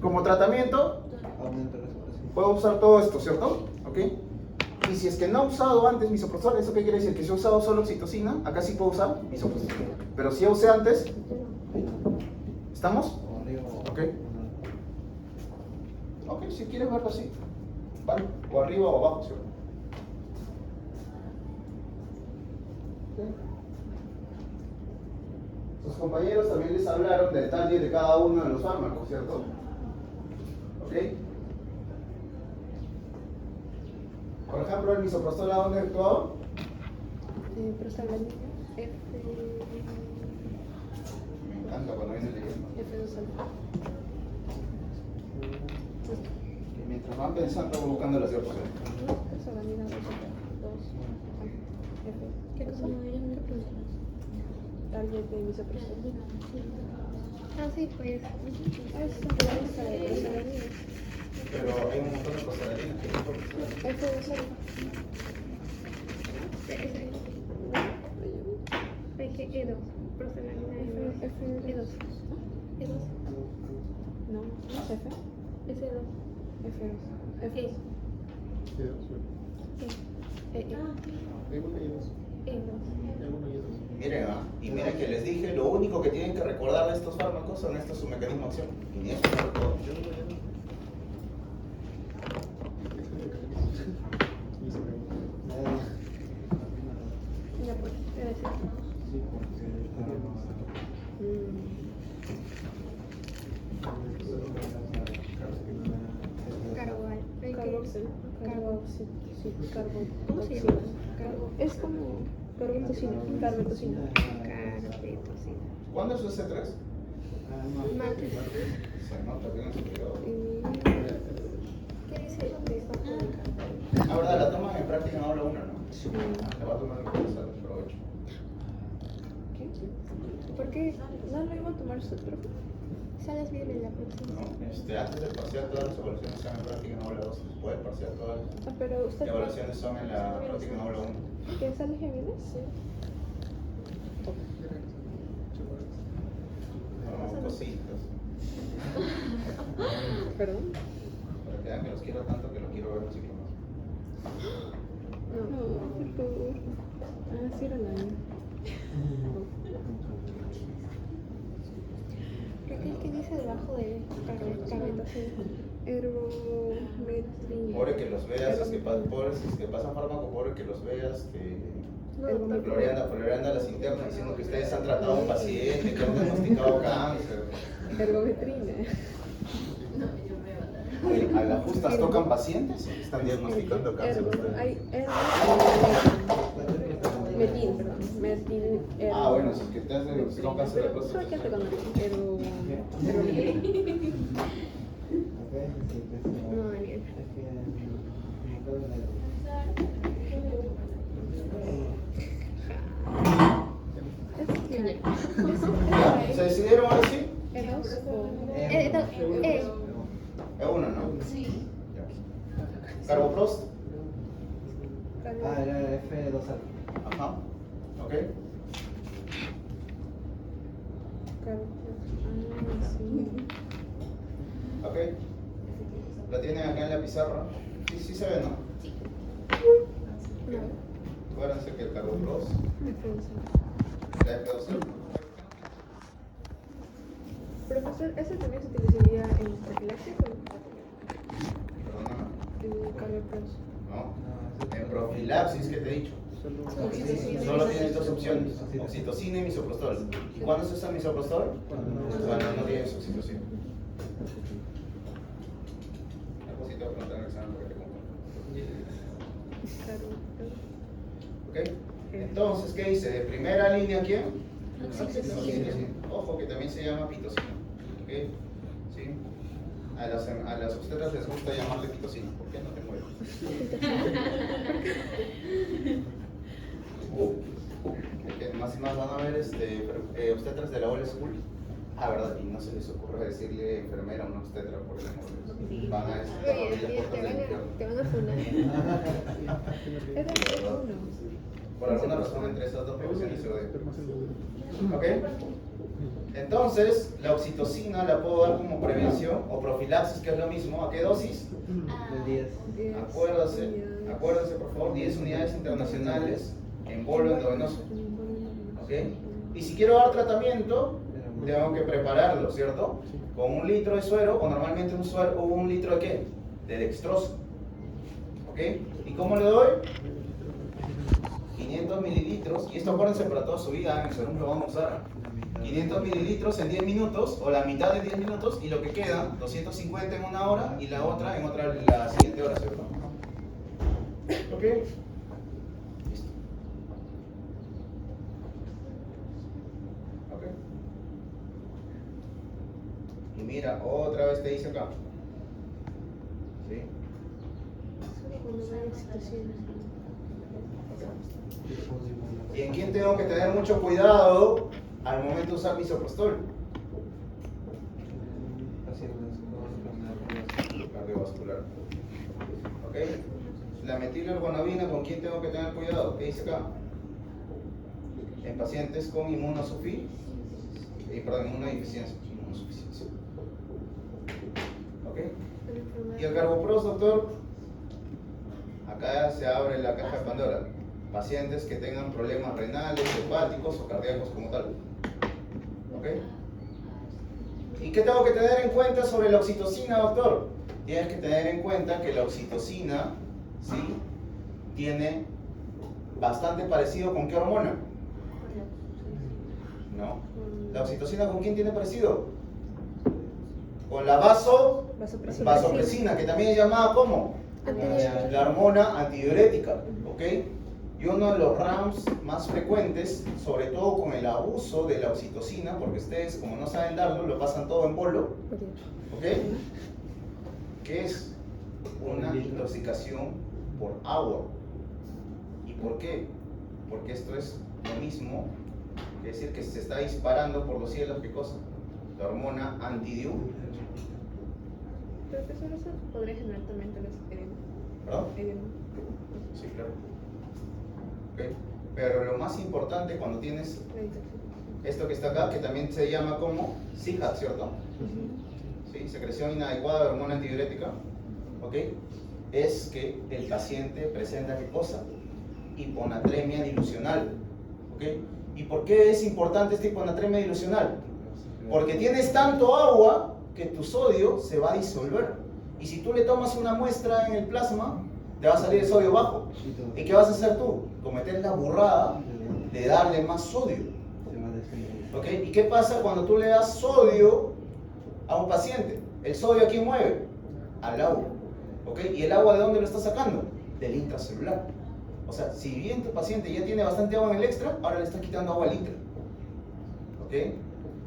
como tratamiento, Aumenta la respiración. puedo usar todo esto, ¿cierto? ¿Ok? Y si es que no he usado antes misoprostol, ¿eso qué quiere decir? Que si he usado solo oxitocina, acá sí puedo usar misoprostol. Pero si ya usé antes, ¿estamos? O arriba o Ok. Ok, si quieres verlo así. Vale. O arriba o abajo, ¿cierto? Ok. Sus compañeros también les hablaron del detalle de cada uno de los fármacos, ¿cierto? ¿Ok? Por ejemplo, el misoprostol, ¿a dónde actuaba? Prostaglandina. Me encanta cuando viene leyendo. F2 alfa. Y mientras van pensando, voy buscando las diapositivas. Prostaglandina 2 F. ¿Qué cosa? Target de misoprostol. Ah, sí, pues. Es una lista de prostaglandinas. Pero hay un montón de prostaglandinas. F2 alfa. E2. Prostaglandina E2. E2. No, no es F. S2. F2. F2. Miren, y miren que les dije, lo único que tienen que recordar de estos fármacos son estos, su mecanismo de acción. Y ni eso no recuerdo. Ya pues, gracias. Sí, porque Carboxil. Carboxil. Sí, ¿Cómo se carboxil. llama? Es como carbetocina. Carbetocina. Carbetocina. ¿Cuándo es ese 3? Martes. Se nota bien en su periodo. ¿Qué dice de esta pública? La verdad, la toman en práctica en aula 1, ¿no? Sí. Le va a tomar el provecho. ¿Qué? ¿Por qué? ¿No lo iba a tomar su profe? Sales bien en la próxima. No, antes del parcial todas las evaluaciones están en práctica en aula 2. Después del parcial todas Ah, pero las usted. evaluaciones son en la práctica en aula 1. ¿Qué sale Géminis? Sí. No, cositas. ¿Perdón? Para que vean que los quiero tanto que los quiero ver un ciclo más. No, por favor. Ah, sí era la mía. ¿Qué dice debajo de carbetocina? Ergometría. Pobre que los veas, pobres que pasan fármaco, pobre que los veas, que floreando a las internas diciendo que ustedes han tratado a un paciente, que han diagnosticado cáncer. Ergometrina. ¿A las justas tocan pacientes o están diagnosticando cáncer Ergo. ustedes? Hay metil, perdón. Metil. Ah, bueno, si es que te has diagnosticado cáncer de próstata. Solo quédate con ergometría. No, Daniel. ¿Ya? ¿Se decidieron ahora sí? ¿E2 o...? Es uno, ¿no? Sí. Ya. Carboprost. Ah, era F2 alfa. Ajá. Ok. Ok. La tienen acá en la pizarra. Sí, sí se ve, ¿no? Sí. Acuérdense que el Carboprost, la F2. Profesor, ¿ese también se utilizaría en profilaxis o Perdóname. en cardiopros? ¿no? No, En profilaxis, ¿qué te he dicho? Oxitocina. Solo tienes dos opciones, oxitocina y misoprostol. ¿Y cuándo se usa misoprostol? Cuando no tienes oxitocina. Una cosita para preguntar en el examen porque te confundo. ¿Ok? Entonces, ¿qué dice? De primera línea, ¿quién? Oxitocina. Ojo, que también se llama pitocina. ¿Ok? ¿Sí? A las obstetras les gusta llamarle pitocina. ¿Por qué no te mueves? Que más van a ver obstetras de la old school. Ah, verdad, y no se les ocurre decirle enfermera a una obstetra por el amor de Dios. Van a decir Oye, abrir las puertas del infierno. te van a funar. Era uno. Por alguna razón entre esas dos profesiones se odian. ¿Ok? Entonces, la oxitocina la puedo dar como prevención o profilaxis, que es lo mismo. ¿A qué dosis? De 10. Acuérdense por favor, 10 unidades internacionales en bolo endovenoso. ¿Ok? Y si quiero dar tratamiento, tengo que prepararlo, ¿cierto? Con 1 litro de suero, o normalmente un litro de ¿qué? De dextrosa. ¿Ok? ¿Y cómo le doy? 500 mililitros, y esto acuérdense para toda su vida, en el serum lo vamos a usar. 500 mililitros en 10 minutos, o la mitad de 10 minutos, y lo que queda, 250 en 1 hora, y la otra en la siguiente hora, ¿cierto? ¿Ok? Listo. ¿Ok? Y mira, otra vez te dice acá. ¿Sí? Cuando no hay oxitocina. ¿Y en quién tengo que tener mucho cuidado al momento de usar misoprostol? Pacientes con enfermedad Cardiovascular. ¿Ok? La metilorgonabina, ¿con quién tengo que tener cuidado? ¿Qué dice acá? En pacientes con inmunodeficiencia. Inmunosuficiencia. ¿Ok? ¿Y el carbopros, doctor? Acá se abre la caja de Pandora. Pacientes que tengan problemas renales, hepáticos o cardíacos como tal. ¿Ok? ¿Y qué tengo que tener en cuenta sobre la oxitocina, doctor? Tienes que tener en cuenta que la oxitocina, ¿sí?, tiene bastante parecido con qué hormona. ¿No? ¿La oxitocina con quién tiene parecido? Con la vasopresina, que también es llamada ¿cómo? La hormona antidiurética, ¿ok? Y uno de los RAMs más frecuentes, sobre todo con el abuso de la oxitocina, porque ustedes como no saben darlo, lo pasan todo en bolo, ¿ok? Que es una intoxicación por agua. ¿Y por qué? Porque esto es lo mismo, es decir, que se está disparando por los cielos, ¿qué cosa? La hormona antidiurética. Profesor, eso podría generar también edema. ¿Perdón? Edema. Sí, claro. ¿Okay? Pero lo más importante cuando tienes esto que está acá, que también se llama como SIHAT, ¿cierto? ¿Sí? Secreción inadecuada de hormona antidiurética, ¿ok? Es que el paciente presenta ¿qué cosa? Hiponatremia dilucional, ¿ok? ¿Y por qué es importante esta hiponatremia dilucional? Porque tienes tanto agua que tu sodio se va a disolver. Y si tú le tomas una muestra en el plasma, te va a salir el sodio bajo. ¿Y qué vas a hacer tú? Cometer la burrada de darle más sodio. ¿Ok? ¿Y qué pasa cuando tú le das sodio a un paciente? ¿El sodio a quién mueve? Al agua. ¿Ok? ¿Y el agua de dónde lo está sacando? Del intracelular. O sea, si bien tu paciente ya tiene bastante agua en el extra, ahora le está quitando agua al intra. ¿Ok?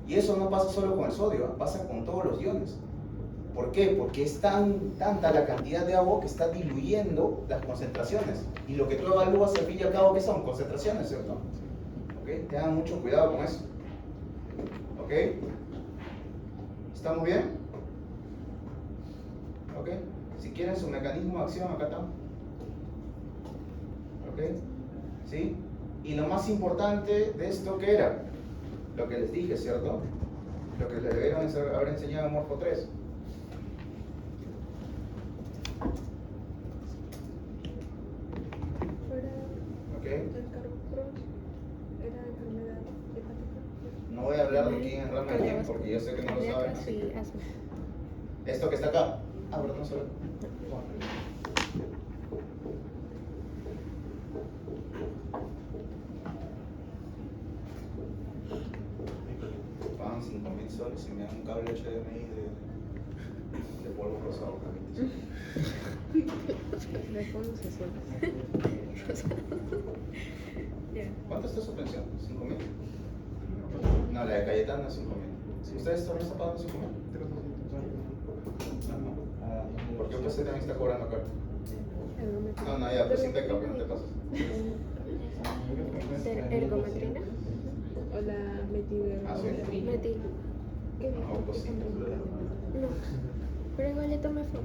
Y eso no pasa solo con el sodio, pasa con todos los iones. ¿Por qué? Porque es tanta la cantidad de agua que está diluyendo las concentraciones. Y lo que tú evalúas al fin y al cabo, ¿qué son? Concentraciones, ¿cierto? ¿Ok? Tengan mucho cuidado con eso. ¿Ok? ¿Estamos bien? ¿Ok? Si quieren su mecanismo de acción, acá está. ¿Ok? ¿Sí? Y lo más importante de esto, ¿qué era? Lo que les dije, ¿cierto? Lo que les debieron haber enseñado en Morfo 3. ¿Ok? El carbopros era enfermedad hepática. No voy a hablar de quién es rama de quién, porque yo sé que no lo saben. Así Sí, que... asma. Esto que está acá. Ah, pero no se ve. soles y me dan un cable HDMI de polvo rosado. De fondo se suelta. Ya. ¿Cuánto está su pensión? ¿5.000? No, la de Cayetano es 5.000. ¿Ustedes también están pagando 5.000? No. ¿Por qué usted también está cobrando acá? No, no, ya, pues sin beca, pero no te pasas. ¿Ergometrina? ¿O la metil? Ah, sí. Metil. ¿Qué dijo? No, pues sí. No, pero igual le tomé foto.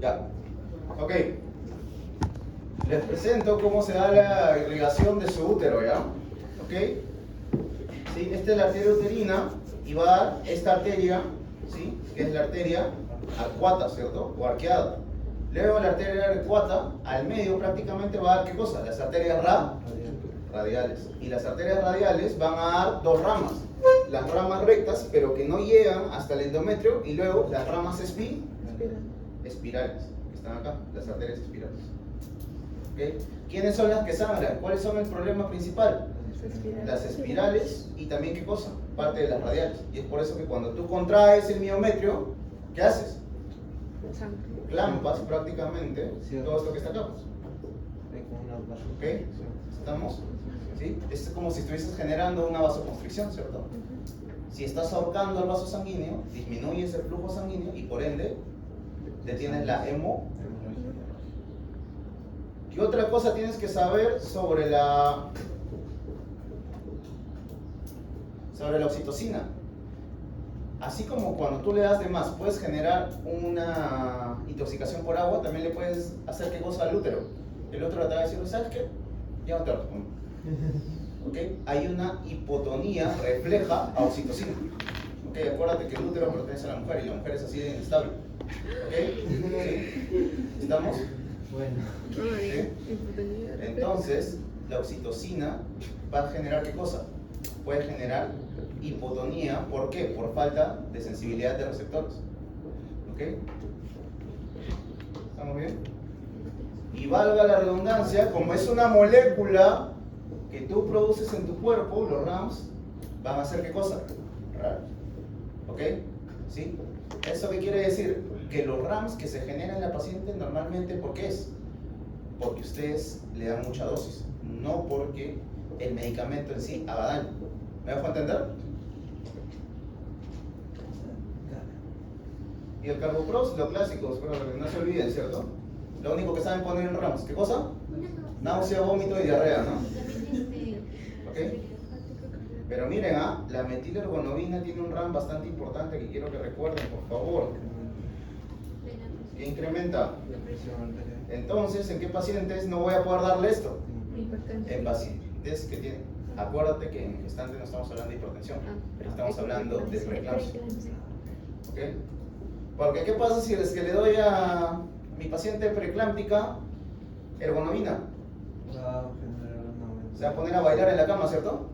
Ya. Ok. Les presento cómo se da la irrigación de su útero, ¿ya? Ok. ¿Sí? Esta es la arteria uterina y va a dar esta arteria, ¿sí? Que es la arteria arcuata, ¿cierto? O arqueada. Luego la arteria arcuata, al medio prácticamente va a dar ¿qué cosa? Las arterias radiales. Y las arterias radiales van a dar dos ramas. Las ramas rectas, pero que no llegan hasta el endometrio, y luego las ramas espirales, que están acá, las arterias espirales. ¿Okay? ¿Quiénes son las que sangran? ¿Cuáles son el problema principal? Las espirales y también ¿qué cosa? Parte de las radiales. Y es por eso que cuando tú contraes el miometrio, ¿qué haces? Clampas prácticamente todo esto que está acá. ¿Ok? ¿Estamos? ¿Sí? Es como si estuvieses generando una vasoconstricción, ¿cierto? Si estás ahorcando el vaso sanguíneo, disminuyes el flujo sanguíneo y por ende detienes la ¿Qué otra cosa tienes que saber sobre la oxitocina? Así como cuando tú le das de más puedes generar una intoxicación por agua, también le puedes hacer que goza al útero. El útero te va a decir, ¿sabes qué? Ya no te respondo. ¿Ok? Hay una hipotonía refleja a oxitocina. ¿Ok? Acuérdate que el útero pertenece a la mujer y la mujer es así de inestable. ¿Ok? ¿Sí? ¿Estamos? Bueno. ¿Sí? Entonces, la oxitocina va a generar ¿qué cosa? Puede generar hipotonía. ¿Por qué? Por falta de sensibilidad de receptores. ¿Ok? ¿Estamos bien? Y valga la redundancia, como es una molécula que tú produces en tu cuerpo, los RAMs van a hacer ¿qué cosa? Raros. ¿Ok? ¿Sí? ¿Eso qué quiere decir? Que los RAMs que se generan en la paciente normalmente, ¿por qué es? Porque ustedes le dan mucha dosis, no porque el medicamento en sí haga daño. ¿Me dejo entender? Y el Carbopros, lo clásico, pero no se olviden, ¿cierto? Lo único que saben poner en RAMs, ¿qué cosa? Náusea, vómito y diarrea, ¿no? ¿Ok? Pero miren, la metilergonobina tiene un RAM bastante importante que quiero que recuerden, por favor. ¿Qué incrementa? Entonces, ¿en qué pacientes no voy a poder darle esto? En pacientes que tienen. Acuérdate que en gestante no estamos hablando de hipertensión, estamos hablando de preeclampsia. ¿Ok? Porque ¿qué pasa si es que le doy a mi paciente preeclámptica ergonomina? Se va a poner a bailar en la cama, ¿cierto?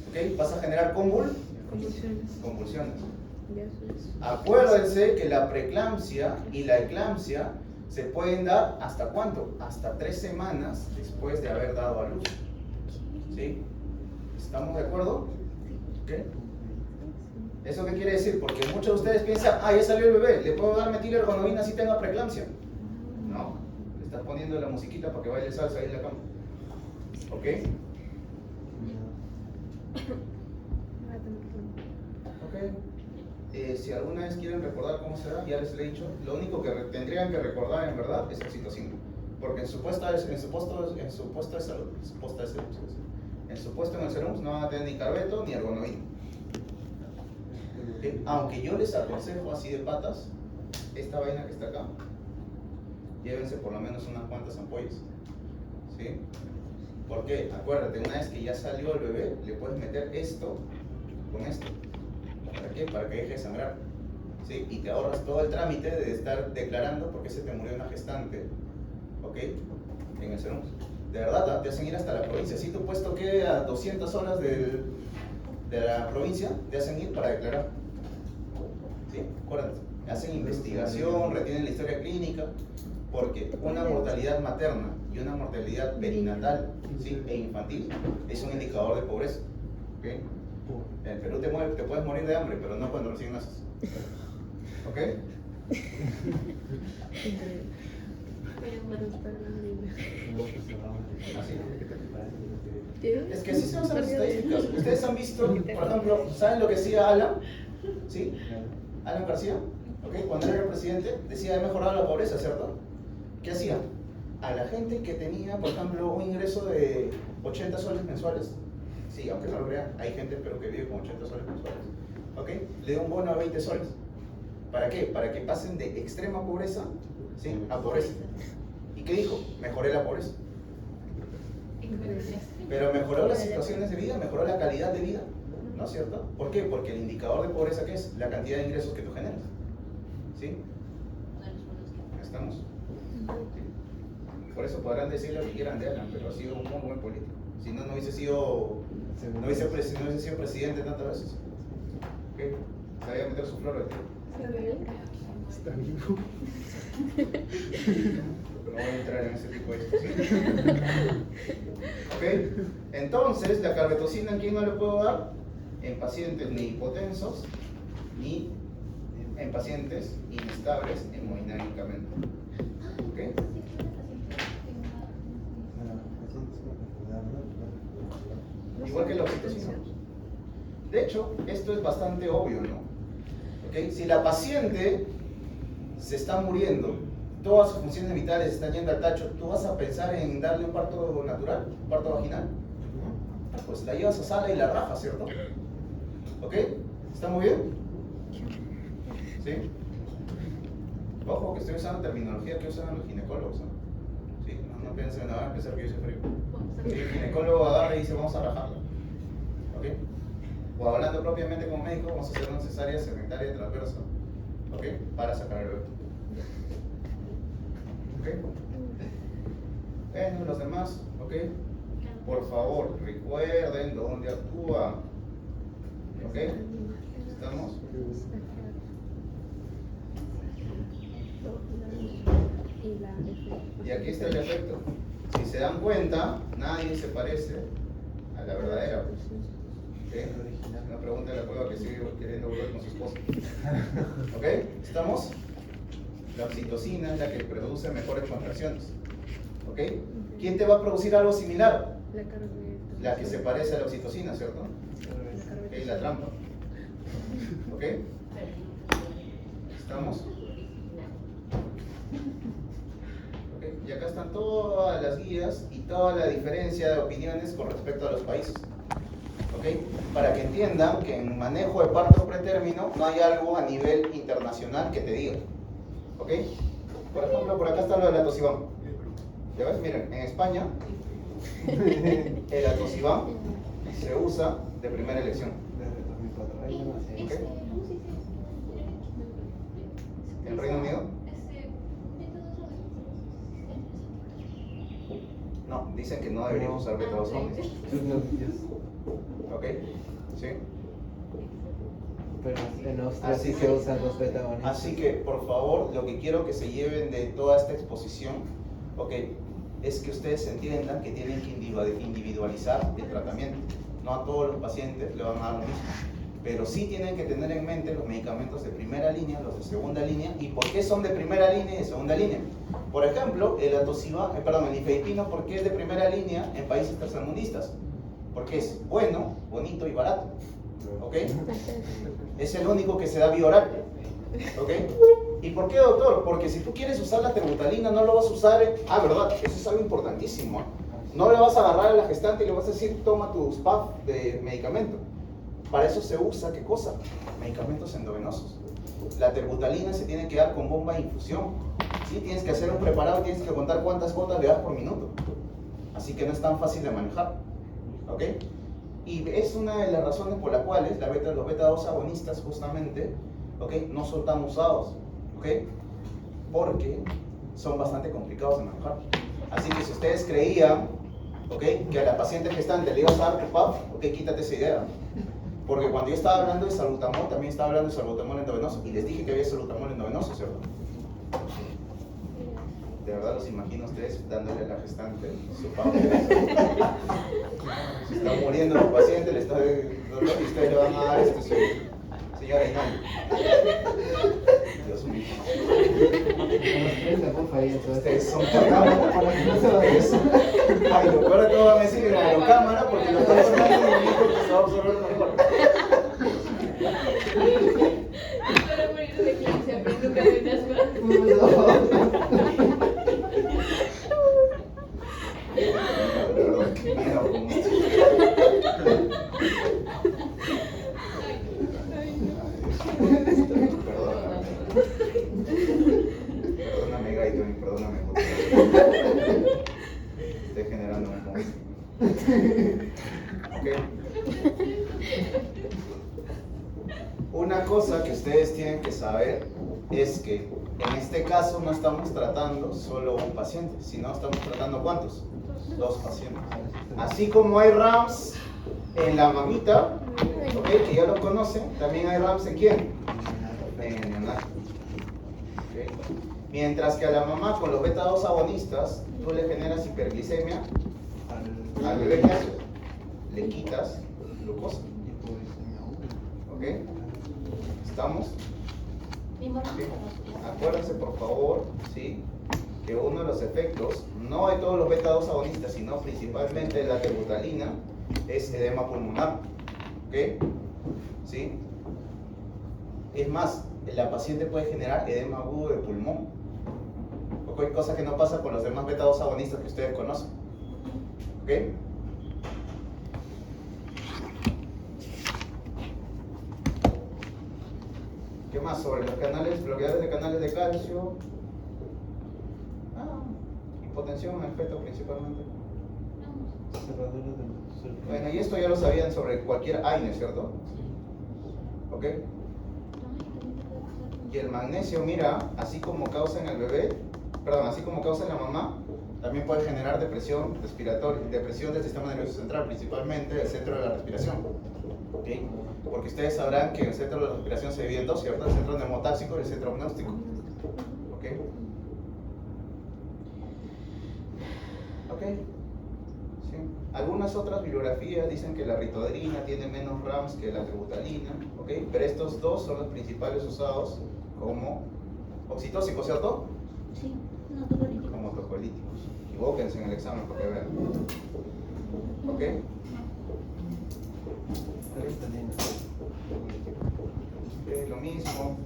¿Ok? Vas a generar convulsiones. Acuérdense que la preeclampsia y la eclampsia se pueden dar ¿hasta cuánto? Hasta 3 semanas después de haber dado a luz. ¿Sí? ¿Estamos de acuerdo? ¿Qué? ¿Eso qué quiere decir? Porque muchos de ustedes piensan, ya salió el bebé, ¿le puedo dar metilergonobina si tenga preeclampsia? No, le estás poniendo la musiquita para que baile salsa ahí en la cama. ¿Ok? Ok. Si alguna vez quieren recordar cómo se da, ya les he dicho, lo único que tendrían que recordar en verdad es oxitocina. Porque en su puesto de salud, en su puesto en el Serums no van a tener ni carbeto ni ergonomina. ¿Okay? Aunque yo les aconsejo así de patas, esta vaina que está acá, llévense por lo menos unas cuantas ampollas. ¿Sí? ¿Por qué? Acuérdate, una vez que ya salió el bebé, le puedes meter esto con esto. ¿Para qué? Para que deje de sangrar. ¿Sí? Y te ahorras todo el trámite de estar declarando por qué se te murió una gestante. ¿Ok? En el Serums. De verdad, te hacen ir hasta la provincia. Si tu puesto quede a 200 horas de la provincia, te hacen ir para declarar. ¿Sí? Acuérdate. Hacen investigación, retienen la historia clínica. Porque una mortalidad materna y una mortalidad perinatal, ¿sí?, e infantil es un indicador de pobreza. ¿Okay? En Perú te puedes morir de hambre, pero no cuando recién naces. ¿Ok? Así. Es que así son las estadísticas. Ustedes han visto, por ejemplo, ¿saben lo que decía Alan? ¿Sí? Alan García, ¿ok? Cuando él era presidente, decía he mejorado la pobreza, ¿cierto? ¿Qué hacía? A la gente que tenía, por ejemplo, un ingreso de 80 soles mensuales, sí, aunque no lo crean, hay gente pero que vive con 80 soles mensuales, ¿ok? Le dio un bono a 20 soles. ¿Para qué? Para que pasen de extrema pobreza, ¿sí?, a pobreza. ¿Y qué dijo? Mejoré la pobreza. Pero mejoró las situaciones de vida, mejoró la calidad de vida, ¿no es cierto? ¿Por qué? Porque el indicador de pobreza, ¿qué es? La cantidad de ingresos que tú generas. ¿Sí? ¿Estamos? Por eso podrán decir lo que quieran de Alan, pero ha sido un muy buen político. Si no, no hubiese sido presidente tantas veces. ¿Okay? Sabía meter su flor de ti. Está vivo. No voy a entrar en ese tipo de discusiones. ¿Ok? Entonces, la carbetocina, ¿en quién no le puedo dar? En pacientes ni hipotensos, ni en pacientes inestables hemodinámicamente. ¿Ok? Igual que la oxitocina. De hecho, esto es bastante obvio, ¿no? ¿Ok? Si la paciente se está muriendo, todas sus funciones vitales están yendo al tacho, ¿tú vas a pensar en darle un parto natural, un parto vaginal? Pues la llevas a sala y la rajas, ¿cierto? ¿Ok? ¿Está muy bien? ¿Sí? Ojo, que estoy usando terminología que usan los ginecólogos, ¿no? ¿Sí? No piensen, no van a pensar que yo soy frío. ¿Sí? El ginecólogo agarra y dice, vamos a rajarla. ¿Ok? O hablando propiamente como médico, vamos a hacer una cesárea segmentaria transversa. ¿Ok? Para sacar el bebé. ¿Ok? Bueno, los demás, ¿ok? Por favor, recuerden dónde actúa. ¿Ok? ¿Estamos? Y aquí está el efecto. Si se dan cuenta, nadie se parece a la verdadera. ¿Ok? Una pregunta de la prueba que sigue queriendo volver con su esposa. ¿Ok? ¿Estamos? La oxitocina es la que produce mejores contracciones. ¿Ok? ¿Quién te va a producir algo similar? La que se parece a la oxitocina, ¿cierto? Ok, la trampa. ¿Ok? ¿Estamos? ¿Ok? Y acá están todas las guías y toda la diferencia de opiniones con respecto a los países. ¿Ok? Para que entiendan que en manejo de parto pretérmino no hay algo a nivel internacional que te diga. ¿Ok? Por ejemplo, por acá está lo del atosibán. ¿Ya ves? Miren, en España el atosibán se usa de primera elección. Desde 2004. ¿Ok? ¿En Reino Unido? No, dicen que no deberíamos usar beta-2 zombies. ¿Ok? ¿Sí? Pero en Austria Así sí que- se usan los beta-agonistas. Así que, por favor, lo que quiero que se lleven de toda esta exposición, ¿ok?, es que ustedes entiendan que tienen que individualizar el tratamiento. No a todos los pacientes le van a dar lo mismo. Pero sí tienen que tener en mente los medicamentos de primera línea, los de segunda línea, y por qué son de primera línea y de segunda línea. Por ejemplo, el el nifedipino, ¿por qué es de primera línea en países tercermundistas? Porque es bueno, bonito y barato. ¿Ok? Es el único que se da vía oral. ¿Ok? ¿Y por qué, doctor? Porque si tú quieres usar la terbutalina, no lo vas a usar. ¿Verdad? Eso es algo importantísimo. No le vas a agarrar a la gestante y le vas a decir, toma tus PAF de medicamento. Para eso se usa, ¿qué cosa? Medicamentos endovenosos. La terbutalina se tiene que dar con bomba de infusión. ¿Sí? Tienes que hacer un preparado, tienes que contar cuántas gotas le das por minuto. Así que no es tan fácil de manejar. ¿Ok? Y es una de las razones por las cuales los beta-2 agonistas justamente, ¿ok?, no son tan usados, ¿ok?, porque son bastante complicados de manejar. Así que si ustedes creían, ¿ok?, que a la paciente gestante le ibas a dar tu PAP, ¿ok?, quítate esa idea. Porque cuando yo estaba hablando de salbutamol, también estaba hablando de salbutamol endovenoso, y les dije que había salbutamol endovenoso, ¿cierto? De verdad los imagino a ustedes dándole a la gestante su pauta. Se está muriendo el paciente, le está dando dolor y ustedes le van a dar su señora Inani. Dios mío. Ustedes son cagados. Ay, lo peor de todo va a decir en la cámara porque lo están hablando y me dijo que se va a absorber mejor. Para morir de eclipse, pero nunca vendas más. Perdóname, Gaito, perdóname. Estoy generando un monstruo. Ok. Una cosa que ustedes tienen que saber es que en este caso no estamos tratando solo un paciente, sino estamos tratando ¿cuántos? 2 pacientes. Así como hay RAMS en la mamita, ¿okay? Que ya lo conocen, también hay RAMS en ¿quién? En el neonato. ¿Okay? Mientras que a la mamá con los beta-2 agonistas, tú le generas hiperglicemia al bebé, ¿qué haces? Le quitas glucosa. ¿Ok? ¿Estamos? ¿Sí? Acuérdense por favor, ¿sí? Que uno de los efectos, no de todos los beta-2 agonistas, sino principalmente de la tebutalina, es edema pulmonar. ¿Ok? ¿Sí? Es más, la paciente puede generar edema agudo de pulmón. ¿Ok? Cosa que no pasa con los demás beta-2 agonistas que ustedes conocen. ¿Ok? ¿Qué más sobre los canales, bloqueadores de canales de calcio? Hipotensión en el feto principalmente. Bueno, y esto ya lo sabían sobre cualquier AINE, ¿cierto? ¿Ok? Y el magnesio, mira, así como causa en el bebé, perdón, así como causa en la mamá, también puede generar depresión respiratoria, depresión del sistema nervioso central, principalmente del centro de la respiración. ¿Ok? Porque ustedes sabrán que en el centro de la respiración se divide en dos, ¿cierto? El centro neumotáxico y el centro pneumático. ¿Ok? ¿Ok? ¿Sí? Algunas otras bibliografías dicen que la ritodrina tiene menos RAMS que la tebutalina, ¿ok? Pero estos dos son los principales usados como oxitóxicos, ¿cierto? Sí, no tocolíticos. Como tocolíticos. Equivóquense en el examen porque vean. ¿Ok? Lo mismo,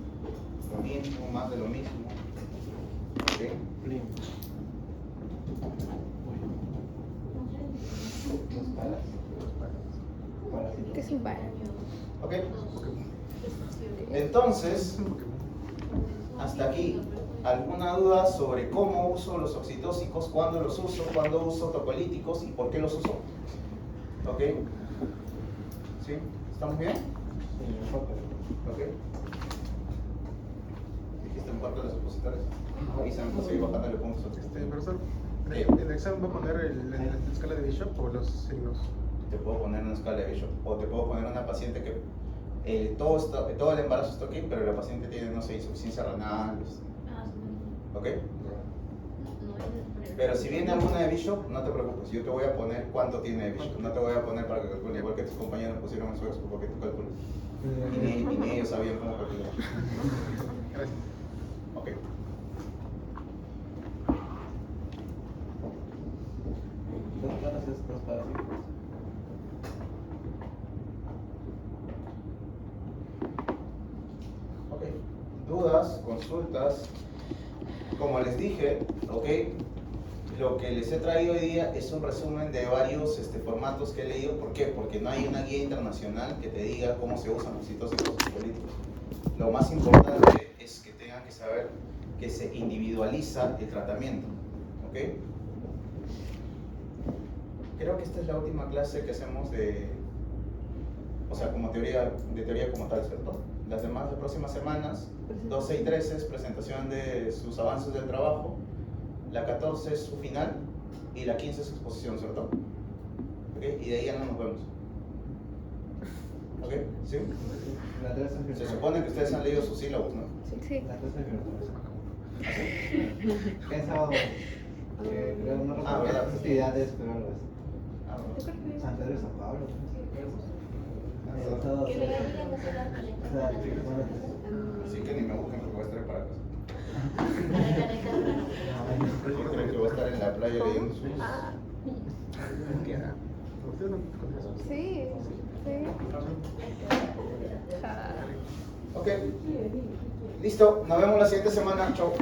más de lo mismo. ¿Ok? ¿Qué es un par? ¿Ok? Entonces, hasta aquí, ¿alguna duda sobre cómo uso los oxitóxicos, cuándo los uso, cuándo uso tocolíticos y por qué los uso? ¿Ok? ¿Sí? ¿Estamos bien? ¿Ok? ¿Dijiste en parte de los opositores? Avísame para seguir bajándole puntos. Profesor, ¿en el examen va a poner la escala de Bishop o los signos? Te puedo poner una escala de Bishop o te puedo poner una paciente que todo el embarazo está ok, pero la paciente tiene, no sé, insuficiencia renal. ¿Ok? Pero si viene alguna de Bishop, no te preocupes, yo te voy a poner cuánto tiene de Bishop. No te voy a poner para que calcule, igual que tus compañeros pusieron en su expo porque tú calculas. Y ni ellos sabían cómo calcular. Gracias. Ok. Ok. Dudas, consultas. Como les dije, ok, lo que les he traído hoy día es un resumen de varios formatos que he leído. ¿Por qué? Porque no hay una guía internacional que te diga cómo se usan los oxitóxicos políticos. Lo más importante es que tengan que saber que se individualiza el tratamiento. ¿Ok? Creo que esta es la última clase que hacemos o sea, como teoría como tal, ¿cierto? Las demás, las próximas semanas, 12 y 13 es presentación de sus avances del trabajo, la 14 es su final y la 15 es su exposición, ¿cierto? ¿Ok? Y de ahí ya no nos vemos. ¿Ok? ¿Sí? Se supone que ustedes han leído sus sílabos, ¿no? Sí. La 13 es El sábado. Creo no recuerdo ¿verdad? las actividades, pero algo así. Ah, bueno. San Pedro y San Pablo. Ah, Todo. Que le digan a hacer Así que ni me busquen porque voy a estar para casa. la Yo creo que voy a estar en la playa leyendo sus... Ah, ¿Qué? ¿Usted no conoce eso? sí, sí. Ja. Ok. Listo. Nos vemos la siguiente semana. Chau.